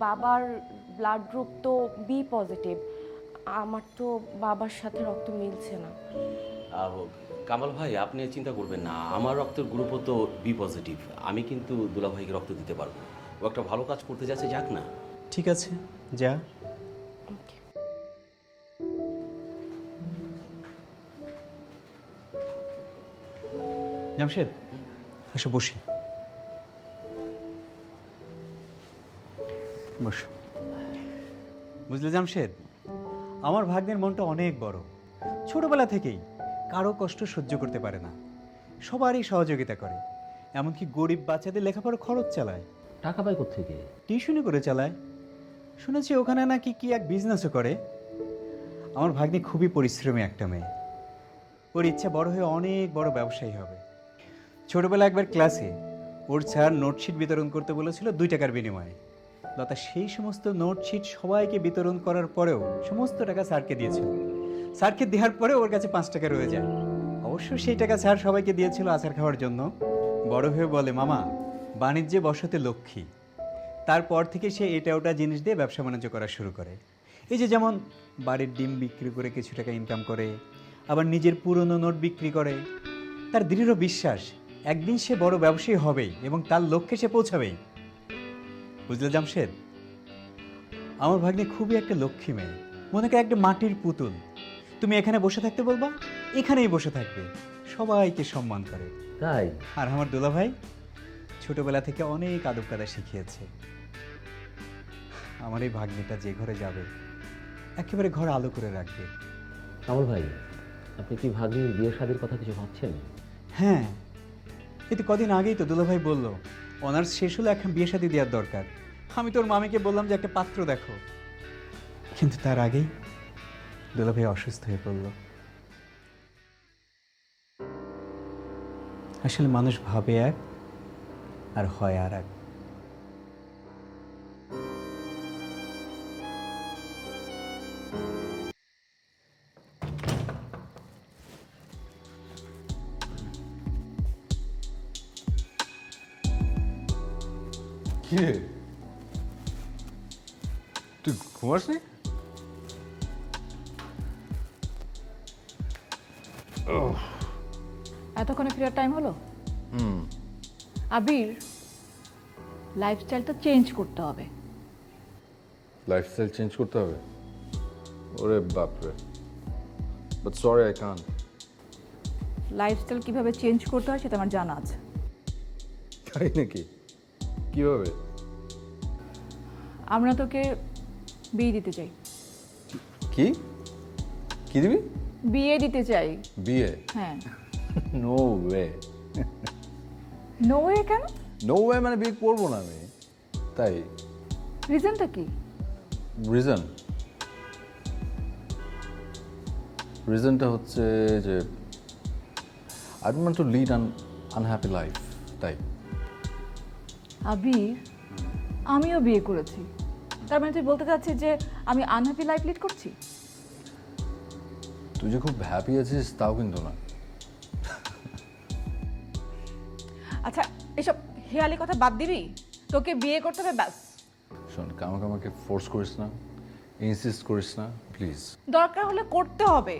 বাবার ব্লাড গ্রুপ তো বি পজিটিভ, আমার তো বাবার সাথে রক্ত মিলছে না। কামাল ভাই, আপনি চিন্তা করবেন না, আমার রক্তের গ্রুপও তো বি পজিটিভ, আমি কিন্তু দুলা ভাইকে রক্ত দিতে পারবো। ও একটা ভালো কাজ করতে যাচ্ছে, যাক না। ঠিক আছে, যা। জামশেদ, আসো বসি। বসো। বুঝলে জামশেদ, আমার ভাগ্নের মনটা অনেক বড়, ছোটবেলা থেকেই কারো কষ্ট সহ্য করতে পারে না, সবারই সহযোগিতা করে, এমনকি গরিব বাচ্চাদের লেখাপড়া খরচ চালায়। টাকা পায় কোত্থেকে? টিউশনি করে চালায়। শুনেছি ওখানে নাকি কি এক বিজনেসও করে। আমার ভাগ্নি খুবই পরিশ্রমী একটা মেয়ে, ওর ইচ্ছা বড় হয়ে অনেক বড় ব্যবসায়ী হবে। ছোটবেলা একবার ক্লাসে ওর স্যার নোটশিট বিতরণ করতে বলেছিল 2 টাকার বিনিময়ে। লতা সেই সমস্ত নোটশিট সবাইকে বিতরণ করার পরেও সমস্ত টাকা স্যারকে দিয়েছিল। স্যারকে দেওয়ার পরে ওর কাছে 5 টাকা রয়ে যায়। অবশ্য সেই টাকা স্যার সবাইকে দিয়েছিল আচার খাওয়ার জন্য। বড় হয়ে বলে, মামা বাণিজ্যে বসতে লক্ষ্মী। তারপর থেকে সে এটা ওটা জিনিস দিয়ে ব্যবসা বাণিজ্য করা শুরু করে। এই যে যেমন বাড়ির ডিম বিক্রি করে কিছু টাকা ইনকাম করে, আবার নিজের পুরনো নোট বিক্রি করে। তার দৃঢ় বিশ্বাস একদিন সে বড় ব্যবসায়ী হবেই এবং তার লক্ষ্যে সে পৌঁছাবেই। বুঝলে জামশেদ, আমার ভাগ্নে খুবই একটা লক্ষ্মী মেয়ে, মনে করে একটা মাটির পুতুল। তুমি এখানে বসে থাকতে বলবা, এখানেই বসে থাকবে, সবাইকে সম্মান করে। তাই? আর আমার দুলা ভাই ছোটবেলা থেকে অনেক আদব কায়দা শিখিয়েছে। আমার এই ভাগ্নিটা যে ঘরে যাবে একেবারে ঘর আলো করে রাখবে। কামাল ভাই, আপনি কি ভাগ্নির বিয়ে শাদীর কথা কিছু ভাবছেন? হ্যাঁ, কিন্তু কদিন আগেই তো দুলাভাই বলল অনার্স শেষ হলে এখন বিয়ে শাদী দেওয়ার দরকার। আমি তোর মামিকে বললাম যে একটা পাত্র দেখো, কিন্তু তার আগেই দুলাভাই অসুস্থ হয়ে পড়ল। আসলে মানুষ ভাবে এক আর হয় আর এক। কি রে তুই ঘুমাসনি? এতক্ষণে ফেরার টাইম হলো? হুম। আবির, লাইফস্টাইলটা চেঞ্জ করতে হবে। লাইফস্টাইল চেঞ্জ করতে হবে? ওরে বাপরে, but sorry I can't. Lifestyle কিভাবে চেঞ্জ করতে হয় সেটা আমার জানা আছে। তাই নাকি? কিভাবে? আমরা তোকে বিয়ে দিতে চাই। কি কি দিবি? বিয়ে দিতে চাই। বিয়ে? হ্যাঁ। No way. নো ওয়ে কেন? নো ওয়ে মানে বিয়ে করবো না আমি, তাই। রিজনটা কি? রিজনটা হচ্ছে যে I don't want to lead an unhappy life, তাই। আবির, আমিও বিয়ে করেছি, তার মানে তুই বলতে চাচ্ছিস যে আমি আনহ্যাপি লাইফ লিড করছি? তুই যে খুব হ্যাপি আছিস তাও কিন্তু না। আচ্ছা, এসব হেয়ালি কথা বাদ দিবি, তোকে বিয়ে করতে হবে ব্যাস। শোন, আমাকে ফোর্স করিস না, ইনসিস্ট করিস না প্লিজ। দরকার হলে করতে হবে।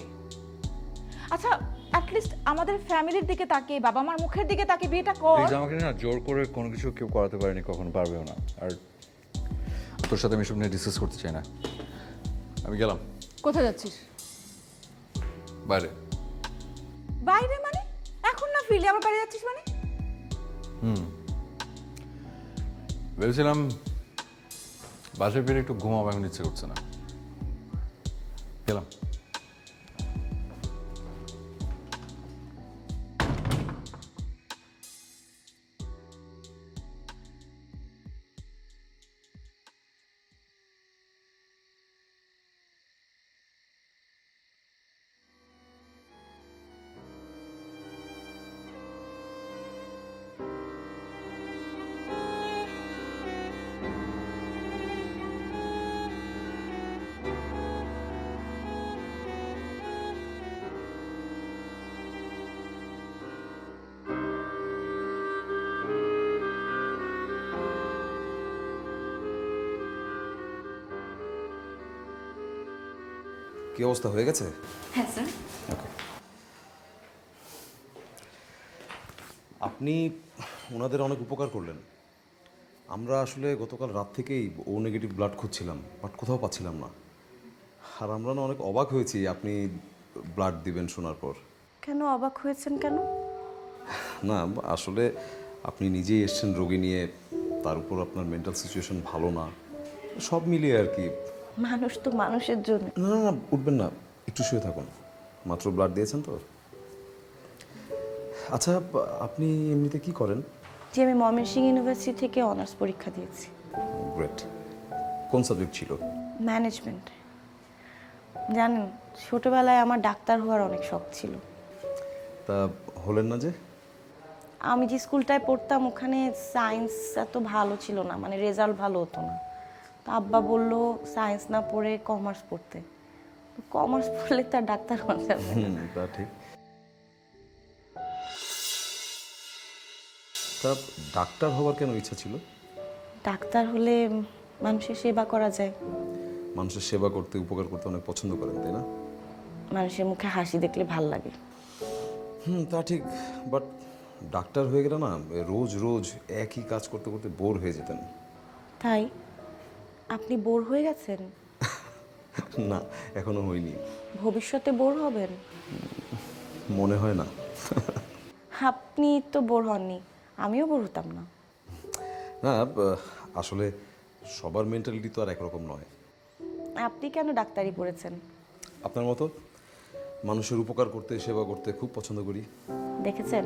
আচ্ছা, অ্যাটলিস্ট আমাদের ফ্যামিলির দিকে তাকিয়ে, বাবা মার মুখের দিকে তাকিয়ে বিয়েটা কর। প্লিজ, আমাকে না জোর করে কোনো কিছু কেউ করাতে পারেনি, কখনো পারবেও না। আর তোর সাথে আমি এসব নিয়ে ডিসকাস করতে চাই না। আমি গেলাম। কোথায় যাচ্ছিস? বাইরে। বাইরে মানে? এখন না ফিরলে আবার বাইরে যাচ্ছিস মানে? ভেবেছিলাম বাসায় ফিরে একটু ঘুমাবো, এখন ইচ্ছে করছে না। গেলাম। কি অবস্থা, হয়ে গেছে? হ্যাঁ স্যার। আপনি ওনাদের অনেক উপকার করলেন। আমরা আসলে গতকাল রাত থেকেই ও নেগেটিভ ব্লাড খুঁজছিলাম, বাট কোথাও পাচ্ছিলাম না। আর আমরা না অনেক অবাক হয়েছি আপনি ব্লাড দিবেন শোনার পর। কেন অবাক হয়েছেন কেন? না, আসলে আপনি নিজেই এসছেন রোগী নিয়ে, তার উপর আপনার মেন্টাল সিচুয়েশন ভালো না, সব মিলিয়ে আর কি। মানুষ তো মানুষের জন্য। না না না, উঠবেন না, একটু শুয়ে থাকুন, মাত্র ব্লাড দিয়েছেন তো। আচ্ছা, আপনি এমনিতে কি করেন? যে আমি ময়মনসিংহ ইউনিভার্সিটি থেকে অনার্স পরীক্ষা দিয়েছি। গ্রেট। কোন সাবজেক্ট ছিল? ম্যানেজমেন্ট। জানেন, ছোটবেলায় আমার ডাক্তার হওয়ার অনেক শখ ছিল। তা হলেন না যে? আমি যে স্কুলটায় পড়তাম ওখানে সায়েন্স এত ভালো ছিল না, মানে রেজাল্ট ভালো হতো না। তো আব্বা বলল সায়েন্স না পড়ে কমার্স পড়তে। কমার্স পড়লে তার ডাক্তার হওয়া যাবে না। তা ঠিক। তা ডাক্তার হওয়ার কেন ইচ্ছা ছিল? ডাক্তার হলে মানুষের সেবা করা যায়। মানুষের সেবা করতে, উপকার করতে অনেক পছন্দ করেন, তাই না? মানুষের মুখে হাসি দেখলে ভাল লাগে। তা ঠিক, বাট ডাক্তার হয়ে গেলে না রোজ রোজ একই কাজ করতে করতে বোর হয়ে যেতেন। তাই আপনি বোর হয়ে গেছেন? না, এখনো হয়নি। ভবিষ্যতে বোর হবেন? মনে হয় না। আপনি তো বোর হননি, আমিও বোর হতাম না। না, আসলে সবার মেন্টালিটি তো আর একরকম নয়। আপনি কেন ডাক্তারি পড়েছেন? আপনার মতো মানুষের উপকার করতে, সেবা করতে খুব পছন্দ করি। দেখেছেন,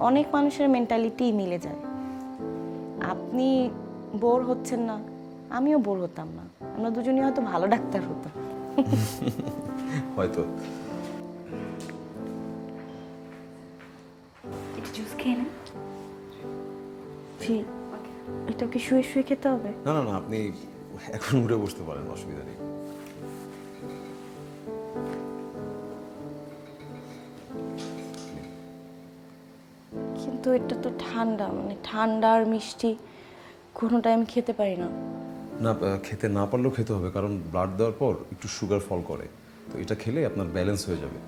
অনেক মানুষের মেন্টালিটি মিলে যায়। আপনি বোর হচ্ছেন না, আমিও বোর হতাম না। আমরা দুজনই হয়তো ভালো ডাক্তার হতাম। হয়তো। একটু জুস খেয়ে নেন। জি, এটা কি শুয়ে শুয়ে খেতে হবে? না না না, আপনি এখন উঠে বসতে পারেন, অসুবিধা নেই। কিন্তু এটা তো ঠান্ডা, মানে ঠান্ডা আর মিষ্টি কোনোটাই আমি খেতে পারি না। না খেতে না পারলেও খেতে হবে, কারণ ব্লাড দেওয়ার পর একটু সুগার ফল করে, তো এটা খেলে আপনার ব্যালেন্স হয়ে যাবে।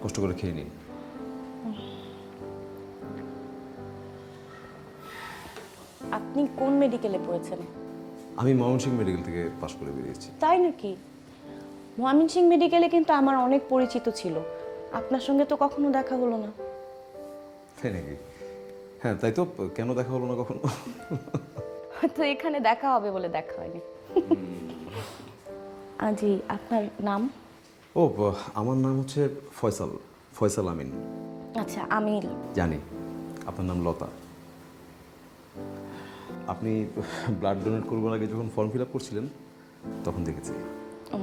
কষ্ট করে খেয়ে নিন। আপনি কোন মেডিকেলে পড়েছেন? আমি ময়মনসিংহ মেডিকেল থেকে পাশ করে বেরিয়েছি। তাই নাকি? ময়মনসিংহ মেডিকেলে কিন্তু আমার অনেক পরিচিত ছিল, আপনার সঙ্গে তো কখনো দেখা হলো না। তাই নাকি? হ্যাঁ তাই তো, কেন দেখা হলো না কখনো? তো এখানে দেখা হবে বলে দেখা হয়নি। জি, আপনার নাম? ও আমার নাম হচ্ছে ফয়সাল, ফয়সাল আমিন। আচ্ছা, আমিল। জানি আপনার নাম লতা। আপনি ব্লাড ডোনেট করবার আগে যখন ফর্ম ফিল আপ করছিলেন তখন দেখেছি। ও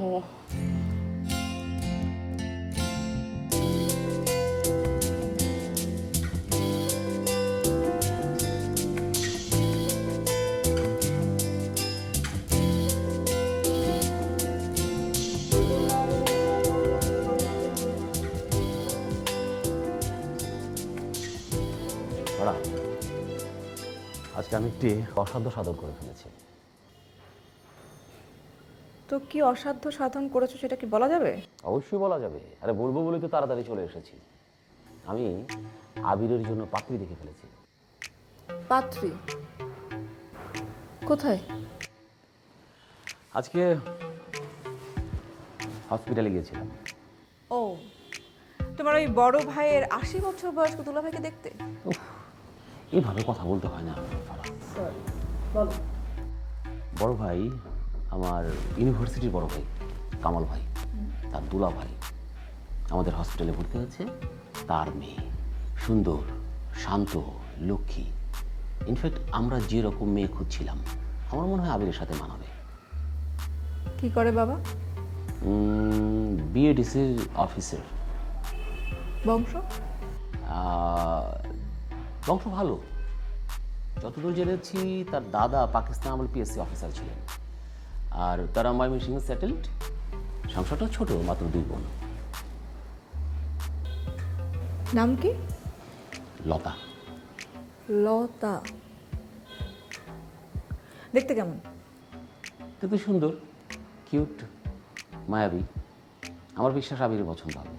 আজকে আমি একটি অসাধ্য সাধন করে ফেলেছি। তো কি অসাধ্য সাধন করেছো সেটা কি বলা যাবে? অবশ্যই বলা যাবে। আরে বলবো বলেই তো তাড়াতাড়ি চলে এসেছি। আমি আবিরের জন্য পাত্রী দেখে ফেলেছি। পাত্রী? কোথায়? আজকে হসপিটালে গিয়েছিলাম। ও, তোমার ওই বড় ভাইয়ের 80 বছর বয়স্ক দুলাভাইকে দেখতে? এইভাবে কথা বলতে হয় না। বড় ভাই আমার ইউনিভার্সিটির বড় ভাই কামাল ভাই, তার দুলা ভাই আমাদের হসপিটালে ভর্তি হয়েছে। তার মেয়ে সুন্দর, শান্ত, লক্ষ্মী। ইনফ্যাক্ট আমরা যেরকম মেয়ে খুঁজছিলাম আমার মনে হয় আবিরের সাথে মানাবে। কি করে বাবা? বিএডিসির অফিসার। বংশ? বংশ ভালো। যতদূর জেনেছি তার দাদা পাকিস্তান আমল পিএসসি অফিসার ছিলেন, আর তারা ময়মনসিংহে সেটেলড। সংসারটা ছোট, মাত্র 2 বোন। নাম কি? লতা। লতা? দেখতে কেমন? দেখতে সুন্দর, কিউট, মায়াবী। আমার বিশ্বাস আবিরের পছন্দ হবে।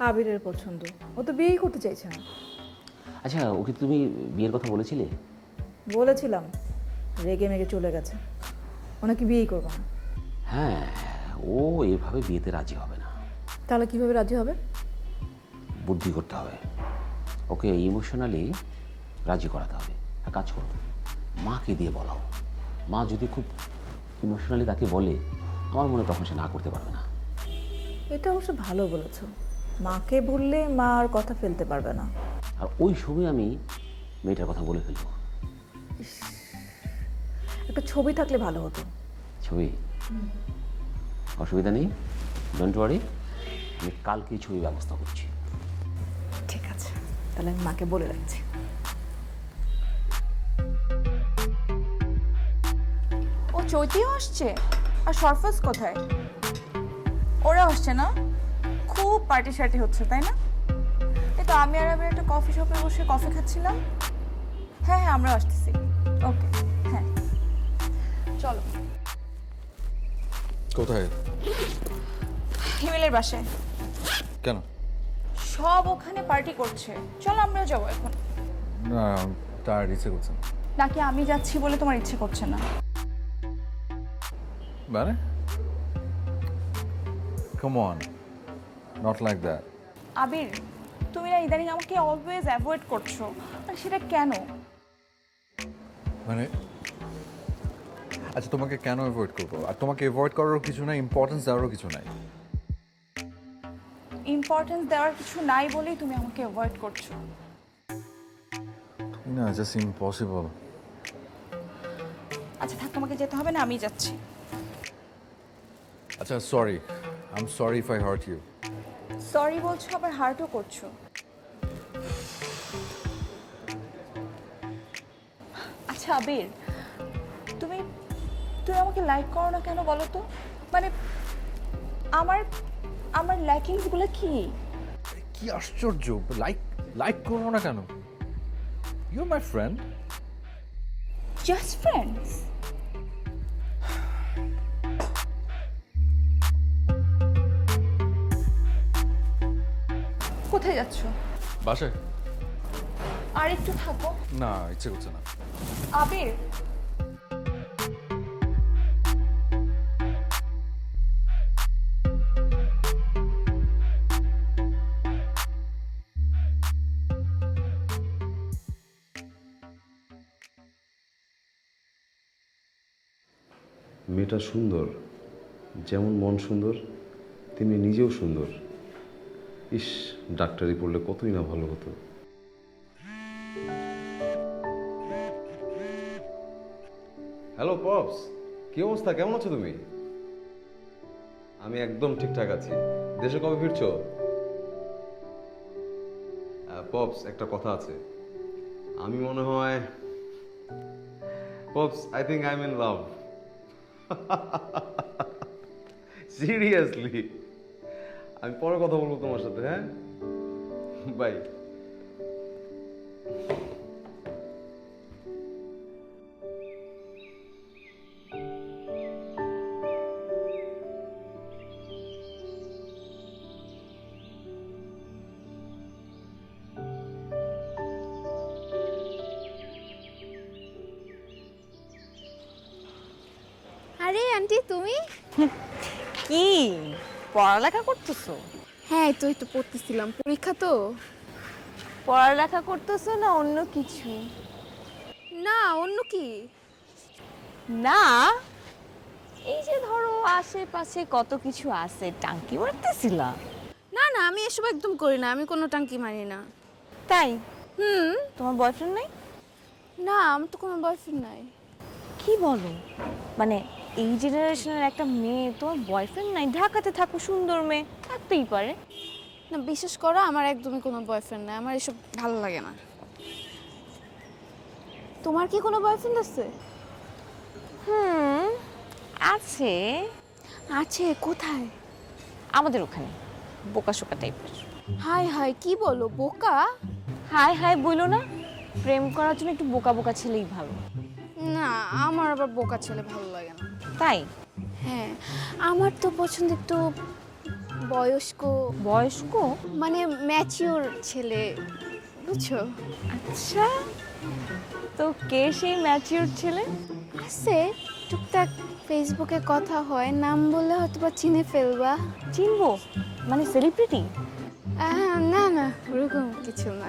আবিরের পছন্দ? ও তো বিয়েই করতে চাইছে না। আচ্ছা, ওকে তুমি বিয়ের কথা বলেছিলে? বলেছিলাম, রেগে মেগে চলে গেছে। ও নাকি বিয়েই করবে না। হ্যাঁ, ও এভাবে বিয়েতে রাজি হবে না। তাহলে কিভাবে রাজি হবে? বুদ্ধি করতে হবে, ওকে ইমোশনালি রাজি করাতে হবে। এক কাজ করো, মাকে দিয়ে বলাও। মা যদি খুব ইমোশনালি তাকে বলে, আমার মনে তখন সে না করতে পারবে না। এটা অবশ্য ভালো বলেছো। মাকে বললে মা আর কথা ফেলতে পারবে না। আর ওই সময় আমি মেয়েটার কথা বলে ফেলবো। একটা ছবি থাকলে ভালো হতো। ছবি? অসুবিধা নেই, ডোন্ট ওয়ারি, আমি কালকেই ছবি ব্যবস্থা করছি। ঠিক আছে, তাহলে আমি মাকে বলে রাখছি। ও চৈতিও আসছে? আর সরফাজ কোথায়? ওরা আসছে না? খুব পার্টি শার্টি হচ্ছে তাই না? এই তো আমি আর আবার একটা কফি শপে বসে কফি খাচ্ছিলাম। হ্যাঁ হ্যাঁ, আমরা আসতেছি। ওকে, হ্যাঁ চলো। কোথায়? হিমেলের বাসায়। কেন? সব ওখানে পার্টি করছে, চলো আমরাও যাবো এখন। না, তার ইচ্ছে করছে না। নাকি আমি যাচ্ছি বলে তোমার ইচ্ছে করছে না? মানে? Come on, not like that. আবির, তুমি না ইদানিং আমাকে অলওয়েজ অ্যাভয়েড করছো, আর সেটা কেন? মানে আচ্ছা, তোমাকে কেন অ্যাভয়েড করবো? আর তোমাকে অ্যাভয়েড করারও কিছু নাই, ইম্পর্টেন্স দেওয়ারও কিছু নাই। ইম্পর্টেন্স দেওয়ার কিছু নাই বলেই তুমি আমাকে অ্যাভয়েড করছো। না, জাস্ট ইম্পসিবল। আচ্ছা থাক, তোমাকে যেতে হবে না, আমি যাচ্ছি। আচ্ছা, sorry, I am sorry if I hurt you. Sorry বলছো আবার হার্টও করছো। আচ্ছা আবির, তুমি তুমি আমাকে লাইক করো না কেন বলো তো? মানে আমার আমার ল্যাকিংসগুলো কি? কি আশ্চর্য! লাইক করবো না কেন? You are my friend. Just friends? কোথায় যাচ্ছ? বাসায়? আর একটু থাকো। না, ইচ্ছে করছে না। আবির, মেয়েটা সুন্দর, যেমন মন সুন্দর তেমনি নিজেও সুন্দর। ইস, ডাক্তারি পড়লে কতই না ভালো হতো। হ্যালো পপস, কি অবস্থা, কেমন আছো তুমি? আমি একদম ঠিকঠাক আছি। দেশে কবে ফিরছো? পপস, একটা কথা আছে। আমি মনে হয় pops, I think I am in love. Seriously, আমি পরে কথা বলবো তোমার সাথে। হ্যাঁ, বাই। আরে আন্টি, তুমি কি পড়ালেখা করতেছো? হ্যাঁ, তো একটু পড়তেছিলাম, পরীক্ষা তো। পড়ালেখা করতেছো না অন্য কিছু? না, অন্য কি? না, এই যে ধরো আশেপাশে কত কিছু আছে, টাঙ্কি মারতেছিলা? না না, আমি এসব একদম করি না, আমি কোনো টাঙ্কি মারি না। তাই? তোমার বয়ফ্রেন্ড নাই? না, আমার তো কোনো বয়ফ্রেন্ড নাই। কি বলো, মানে এই জেনারেশনের একটা মেয়ে তোমার বয়ফ্রেন্ড নাই? ঢাকাতে থাকো, সুন্দর মেয়ে, থাকতেই পারে। না, বিশ্বাস করো, আমার একদমই কোনো বয়ফ্রেন্ড নাই, আমার এসব ভালো লাগে না। তোমার কি কোনো বয়ফ্রেন্ড আছে? আছে। আছে? কোথায়? আমাদের ওখানে, বোকাশোকা টাইপের। হাই হাই, কি বলো, বোকা? হাই হাই বলো না, প্রেম করার জন্য একটু বোকা বোকা ছেলেই ভালো। না, আমার আবার বোকা ছেলে ভালো লাগে না। তাই? হ্যাঁ, আমার তো পছন্দ একটু বয়স্ক। বয়স্ক মানে ম্যাচিওর ছেলে, বুঝছো? আচ্ছা, তো কে সেই ম্যাচিওর ছেলে? আছে, টুকটাক ফেসবুকে কথা হয়, নাম বললে হয়তো বা চিনে ফেলবা। চিনবো? মানে সেলিব্রিটি? না না, ওরকম কিছু না।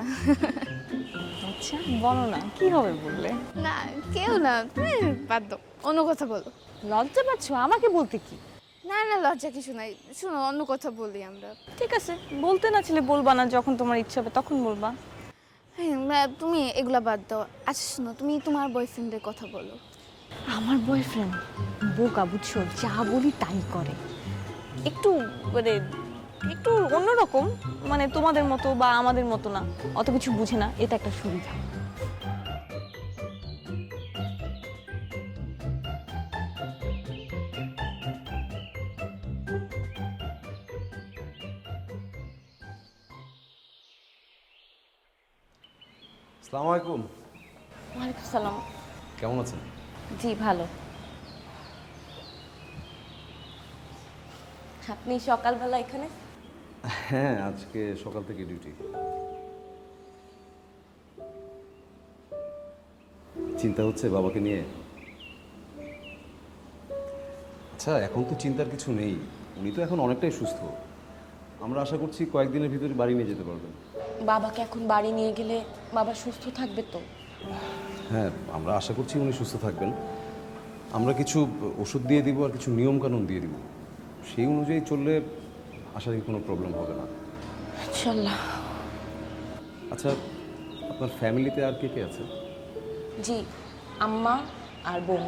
আচ্ছা, বলো না, কি হবে বললে? না, কেউ না, তুমি বাদ দাও, অন্য কথা বলো। লজ্জা পাচ্ছ আমাকে বলতে? কি না না, লজ্জা কিছু নাই, শোনো, অন্য কথা বলি আমরা। ঠিক আছে, বলতে না ছিলে বলবা না, যখন তোমার ইচ্ছা হবে তখন বলবা। হ্যাঁ, তুমি এগুলা বাদ দাও। আচ্ছা শোনো, তুমি তোমার বয়ফ্রেন্ডের কথা বলো। আমার বয়ফ্রেন্ড বোকা, বুঝছো, যা বলি তাই করে। একটু মানে একটু অন্যরকম, মানে তোমাদের মতো বা আমাদের মতো না, অত কিছু বুঝে না, এটা একটা সুবিধা। আসসালামু আলাইকুম। ওয়ালাইকুম সালাম। কেমন আছেন? জি ভালো। আপনি সকালবেলা এখানে? হ্যাঁ, আজকে সকাল থেকে ডিউটি। চিন্তা হচ্ছে বাবাকে নিয়ে। আচ্ছা, এখন তো চিন্তার কিছু নেই, উনি তো এখন অনেকটাই সুস্থ। আমরা আশা করছি কয়েকদিনের ভিতরে বাড়ি নিয়ে যেতে পারবেন। বাবাকে এখন বাড়ি নিয়ে গেলে বাবা সুস্থ থাকবে তো? হ্যাঁ, আমরা আশা করছি উনি সুস্থ থাকবেন। আমরা কিছু ওষুধ দিয়ে দিব আর কিছু নিয়মকানুন দিয়ে দিব, সেই অনুযায়ী চললে আশা করি কোনো প্রবলেম হবে না। ইনশাল্লাহ। আচ্ছা, আপনার ফ্যামিলিতে আর কে কে আছে? জি, আম্মা আর বোন।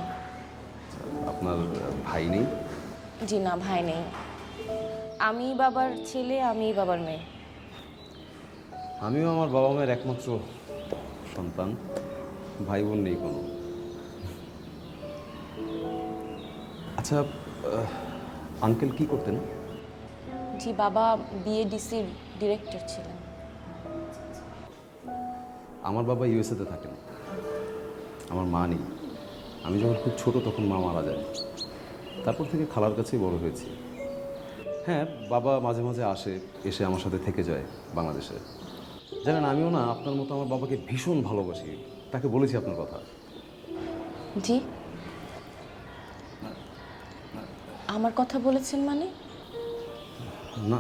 আপনার ভাই নেই? জি না, ভাই নেই। আমি বাবার ছেলে, আমি বাবার মেয়ে। আমিও আমার বাবা মায়ের একমাত্র সন্তান, ভাই বোন নেই কোনো। আচ্ছা, আঙ্কেল কি করতেন? জি, বাবা বিএডিসির ডিরেক্টর ছিলেন। আমার বাবা ইউএসএতে থাকেন, আমার মা নেই। আমি যখন খুব ছোট তখন মা মারা যায়, তারপর থেকে খালার কাছেই বড় হয়েছি। হ্যাঁ, বাবা মাঝে মাঝে আসে, এসে আমার সাথে থেকে যায় বাংলাদেশে। জানেন, আমিও না আপনার মতো আমার বাবাকে ভীষণ ভালোবাসি, তাকে বলেছি আপনার কথা। জি, আমার কথা বলেছেন মানে? না,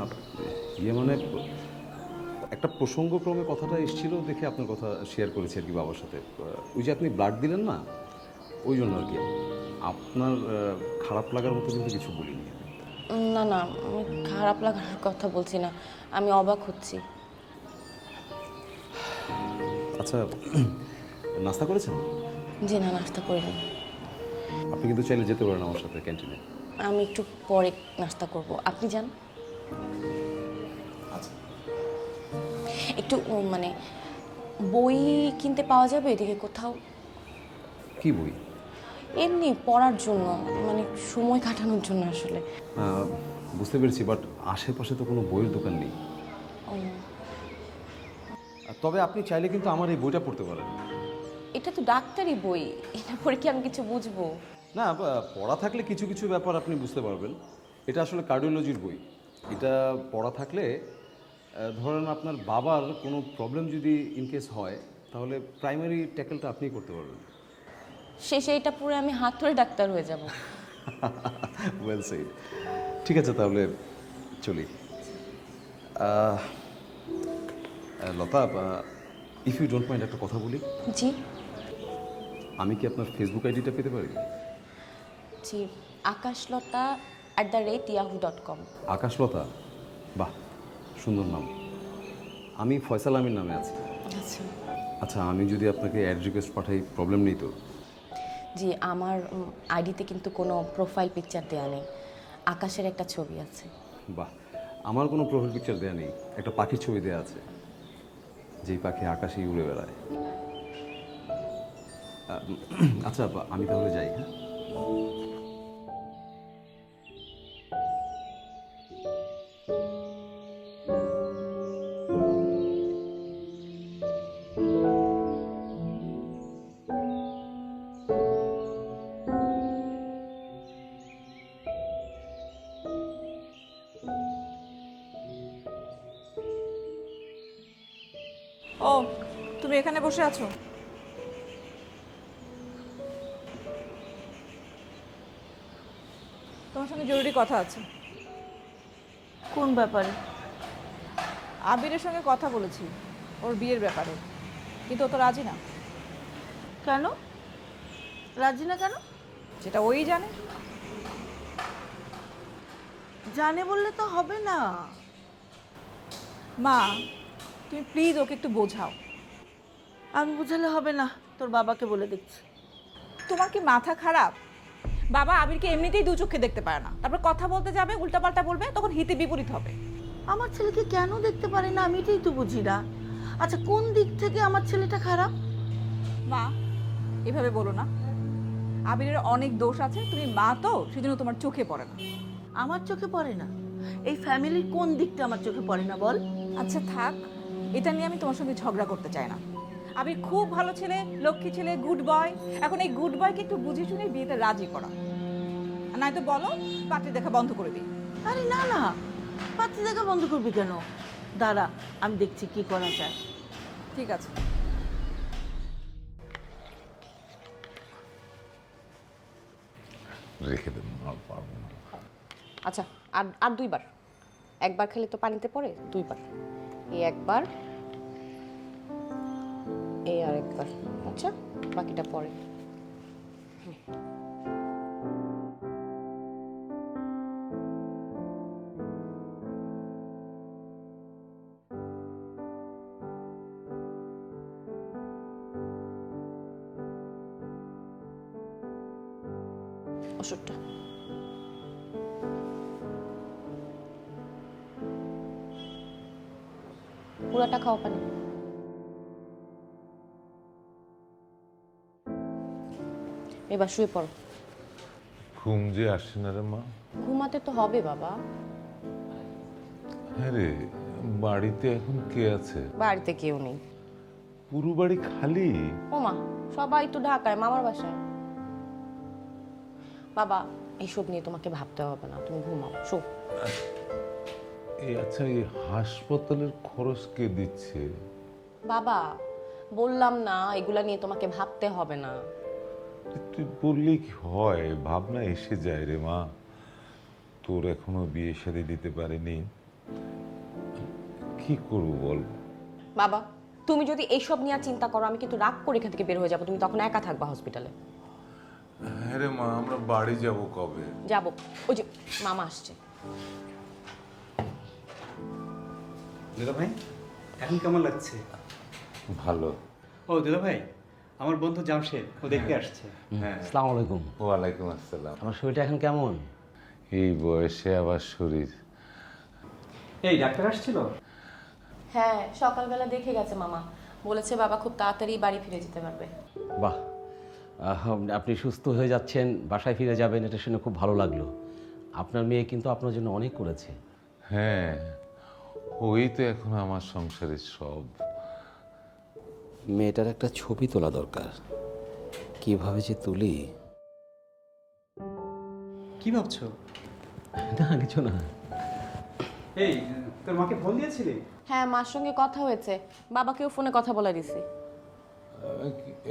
ইয়ে মানে একটা প্রসঙ্গক্রমে কথাটা এসেছিল দেখে আপনার কথা শেয়ার করেছি আর কি বাবার সাথে। ওই যে আপনি ব্লাড দিলেন না, ওই জন্য আর কি। আপনার খারাপ লাগার মতো কিন্তু কিছু বলিনি। না না, আমি খারাপ লাগার কথা বলছি না, আমি অবাক হচ্ছি। আচ্ছা, নাস্তা করেছেন? জি না, নাস্তা করিনি। আপনি কিন্তু চাইলে যেতে পারেন আমার সাথে ক্যান্টিনে। আমি একটু পরে নাস্তা করব, আপনি যান। আচ্ছা, একটু মানে বই কিনতে পাওয়া যাবে এদিকে কোথাও? কি বই? এমনি পড়ার জন্য, মানে সময় কাটানোর জন্য আসলে। বুঝতে পেরেছি, বাট আশেপাশে তো কোনো বইয়ের দোকান নেই। তবে আপনি চাইলে কিন্তু আমার এই বইটা পড়তে পারেন। এটা তো ডাক্তারি বই, এটা পড়ে কি আমি কিছু বুঝবো? না, পড়া থাকলে কিছু কিছু ব্যাপার আপনি বুঝতে পারবেন। এটা আসলে কার্ডিওলজির বই। এটা পড়া থাকলে ধরেন আপনার বাবার কোনো প্রবলেম যদি ইনকেস হয়, তাহলে প্রাইমারি ট্যাকেলটা আপনিই করতে পারবেন। শেষে এটা পড়ে আমি হাত ধরে ডাক্তার হয়ে যাব। Well said. ঠিক আছে, তাহলে চলি। লতা, ইফ ইউ ডোন্ট মাইন্ড একটা কথা বলি। জি। আমি কি আপনার ফেসবুক আইডিটা পেতে পারি? জি, akashlota@yahoo.com। আকাশলতা? বাহ, সুন্দর নাম। আমি ফয়সাল আমির নামে আছি। আচ্ছা। আচ্ছা, আমি যদি আপনাকে অ্যাড রিকোয়েস্ট পাঠাই, প্রবলেম নেই তো? জি, আমার আইডিতে কিন্তু কোনো প্রোফাইল পিকচার দেওয়া নেই, আকাশের একটা ছবি আছে। বাহ, আমার কোনো প্রোফাইল পিকচার দেওয়া নেই, একটা পাখির ছবি দেওয়া আছে, যেই পাখি আকাশেই উড়ে বেড়ায়। আচ্ছা, আমি তাহলে যাই। হ্যাঁ, ও, তুমি এখানে বসে আছো? তোমার সঙ্গে জরুরি কথা আছে। কোন ব্যাপারে? আবিরের সঙ্গে কথা বলেছি ওর বিয়ের ব্যাপারে, কিন্তু ও তো রাজি না। কেন রাজি না? কেন? যেটা ওই জানে। জানে বললে তো হবে না। মা, তুমি প্লিজ ওকে একটু বোঝাও। আমি বোঝালে হবে না, তোর বাবাকে বলে দেখছি। তোমার কি মাথা খারাপ? বাবা আবিরকে এমনিতেই দু চোখে দেখতে পারে না, তারপর কথা বলতে যাবে উল্টাপাল্টা বলবে, তখন হিতে বিপরীত হবে। আমার ছেলেকে কেন দেখতে পারে না আমি এটাই তো বুঝি না। আচ্ছা, কোন দিক থেকে আমার ছেলেটা খারাপ? মা, এভাবে বলো না। আবিরের অনেক দোষ আছে, তুমি মা তো, সেজন্য তোমার চোখে পড়ে না। আমার চোখে পড়ে না? এই ফ্যামিলির কোন দিকটা আমার চোখে পড়ে না বল? আচ্ছা থাক, এটা নিয়ে আমি তোমার সঙ্গে ঝগড়া করতে চাই না। আবির খুব ভালো ছেলে, লক্ষ্মী ছেলে, গুড বয়। এখন এই গুড বয়কে একটু বুঝে শুনে বিয়েতে রাজি করা, আর নয়তো বলো পাত্রী দেখা বন্ধ করে দিই। আরে না না, পাত্রী দেখা বন্ধ করবি কেন? দাঁড়া, আমি দেখছি কি করা যায়। ঠিক আছে। রেখে দেন, আর পারবো না। আচ্ছা, আর আর দুইবার। একবার খেলে তো পানিতে পড়ে, দুইবার। এই একবার, এই আর একবার। আচ্ছা, বাকিটা পরে। ওষুধটা পুরাটা খাও, পানি। এবার শুয়ে পড়ো। ঘুম যে আসছে না রে মা। ঘুমাতে তো হবে বাবা। হ্যাঁ রে, বাড়িতে এখন কে আছে? বাড়িতে কেউ নেই। পুরো বাড়ি খালি? ও মা, সবাই তো ঢাকায়, মামার বাসায়। বাবা এইসব নিয়ে তোমাকে ভাবতে হবে না, তুমি ঘুমাও, শো। আচ্ছা, এই হাসপাতালের খরচ কে দিচ্ছে? বাবা বললাম না এগুলা নিয়ে তোমাকে ভাবতে হবে না। তুই বললে কি হয়, ভাবনা এসে যায় রে মা। তোর এখনো বিয়ে শাদী দিতে পারেনি, কি করবো বল? বাবা তুমি যদি এইসব নিয়ে চিন্তা করো, আমি কিন্তু রাগ করে এখান থেকে বের হয়ে যাবো, তুমি তখন একা থাকবা হসপিটালে। হ্যাঁ রে মা, আমরা বাড়ি যাব কবে? যাবো, ওই যে মামা আসছে। দুলা ভাই এখন কেমন লাগছে? ভালো। ও দুলা ভাই, আমার বন্ধু জামশেদ ও দেখতে আসছে। হ্যাঁ, আসসালামু আলাইকুম। ওয়ালাইকুম আসসালাম। আমার শরীরটা এখন কেমন? এই বয়সে আবার শরীর। এই ডাক্তার আসছিল? হ্যাঁ সকালবেলা দেখে গেছে মামা, বলেছে বাবা খুব তাড়াতাড়ি বাড়ি ফিরে যেতে পারবে। বাহ, আপনি সুস্থ হয়ে যাচ্ছেন, বাসায় ফিরে যাবেন, এটা শুনে খুব ভালো লাগলো। আপনার মেয়ে কিন্তু আপনার জন্য অনেক করেছে। হ্যাঁ, ওই তো এখন আমার সংসারের সব। মেয়েটার একটা ছবি তোলা দরকার, কিভাবে যে তুলি। কি ভাবছো? না কিছু না। এই তোর মাকে ফোন দিয়েছিলি? হ্যাঁ মার সঙ্গে কথা হয়েছে, বাবাকেও ফোনে কথা বলে দিছি।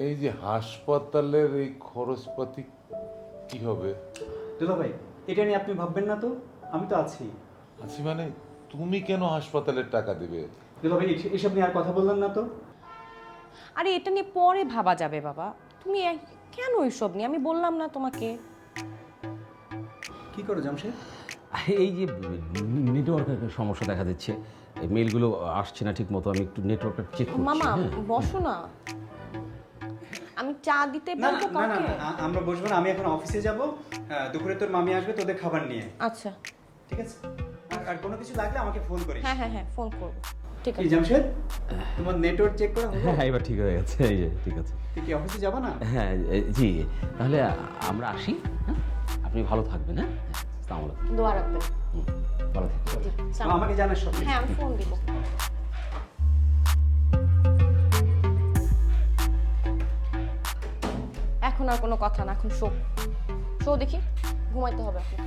এই যে হাসপাতালের এই খরচপাতি কি হবে? দুলা ভাই এটা নিয়ে আপনি ভাববেন না তো, আমি তো আছি। আছি মানে তুমি কেন হাসপাতালের টাকা দিবে? দুলা ভাই এসব নিয়ে আর কথা বললাম না তো। আরে এটা নিয়ে পরে ভাবা যাবে বাবা, তুমি কেন এইসব নিয়ে, আমি বললাম না তোমাকে। কি করো জামশেদ? এই যে নেটওয়ার্কের সমস্যা দেখা দিচ্ছে, মেলগুলো আসছে না ঠিক মতো, আমি একটু নেটওয়ার্কটা চেক করছি। মামা বসো না, আমি চা দিতে বলবো কাউকে? আমরা বসবো না, আমি এখন অফিসে যাব, দুপুরে তোর মামি আসবে তোদের খাবার নিয়ে। আচ্ছা ঠিক আছে, আর কোনো কিছু লাগলে আমাকে ফোন করিস। হ্যাঁ হ্যাঁ হ্যাঁ ফোন করবো। ঠিক কি আছে জামশেদ, তোমার নেটওয়ার্ক চেক করা হলো? হ্যাঁ এবার ঠিক হয়ে গেছে, এই যে ঠিক আছে। তুই কি অফিসে যাবা না? হ্যাঁ জি, তাহলে আমরা আসি। হ্যাঁ আপনি ভালো থাকবেন। হ্যাঁ আসসালামু আলাইকুম। দোয়া রাখবেন। ভালো থাকবেন। আমাকে জানাস সব। হ্যাঁ আমি ফোন দিব। এখন আর কোনো কথা না, এখন শো শো দেখি, ঘুমাইতে হবে এখন।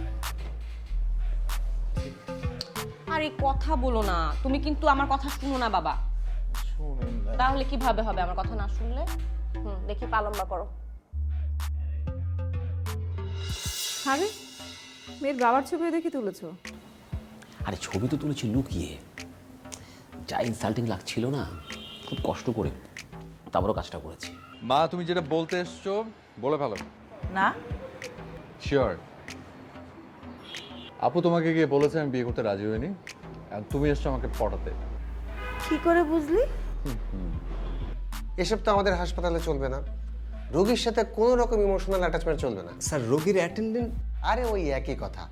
আরে কথা বলো না, তুমি কিন্তু আমার কথা শুনো না বাবা। তাহলে কিভাবে হবে আমার কথা না শুনলে? দেখি পালম্বা করো। আরে মেয়ের বাবার ছবিও দেখি তুলেছো? আরে ছবি তো তুলেছি লুকিয়ে, যা ইনসাল্টিং লাগছিল না, খুব কষ্ট করে তারপরও কাজটা করেছি। মা তুমি যেটা বলতে এসছো বলে ফেলো। না শিওর। আপু তোমাকে গিয়ে বলেছে আমি বিয়ে করতে রাজি হইনি, আর তুমি এসছো আমাকে পটাতে। কি করে বুঝলি? এসব তো আমাদের হাসপাতালে চলবে না। রোগীর সাথে কোনো রকম ইমোশনাল অ্যাটাচমেন্ট চলবে না। স্যার রোগীর অ্যাটেন্ডেন্ট? আরে ওই একই কথা।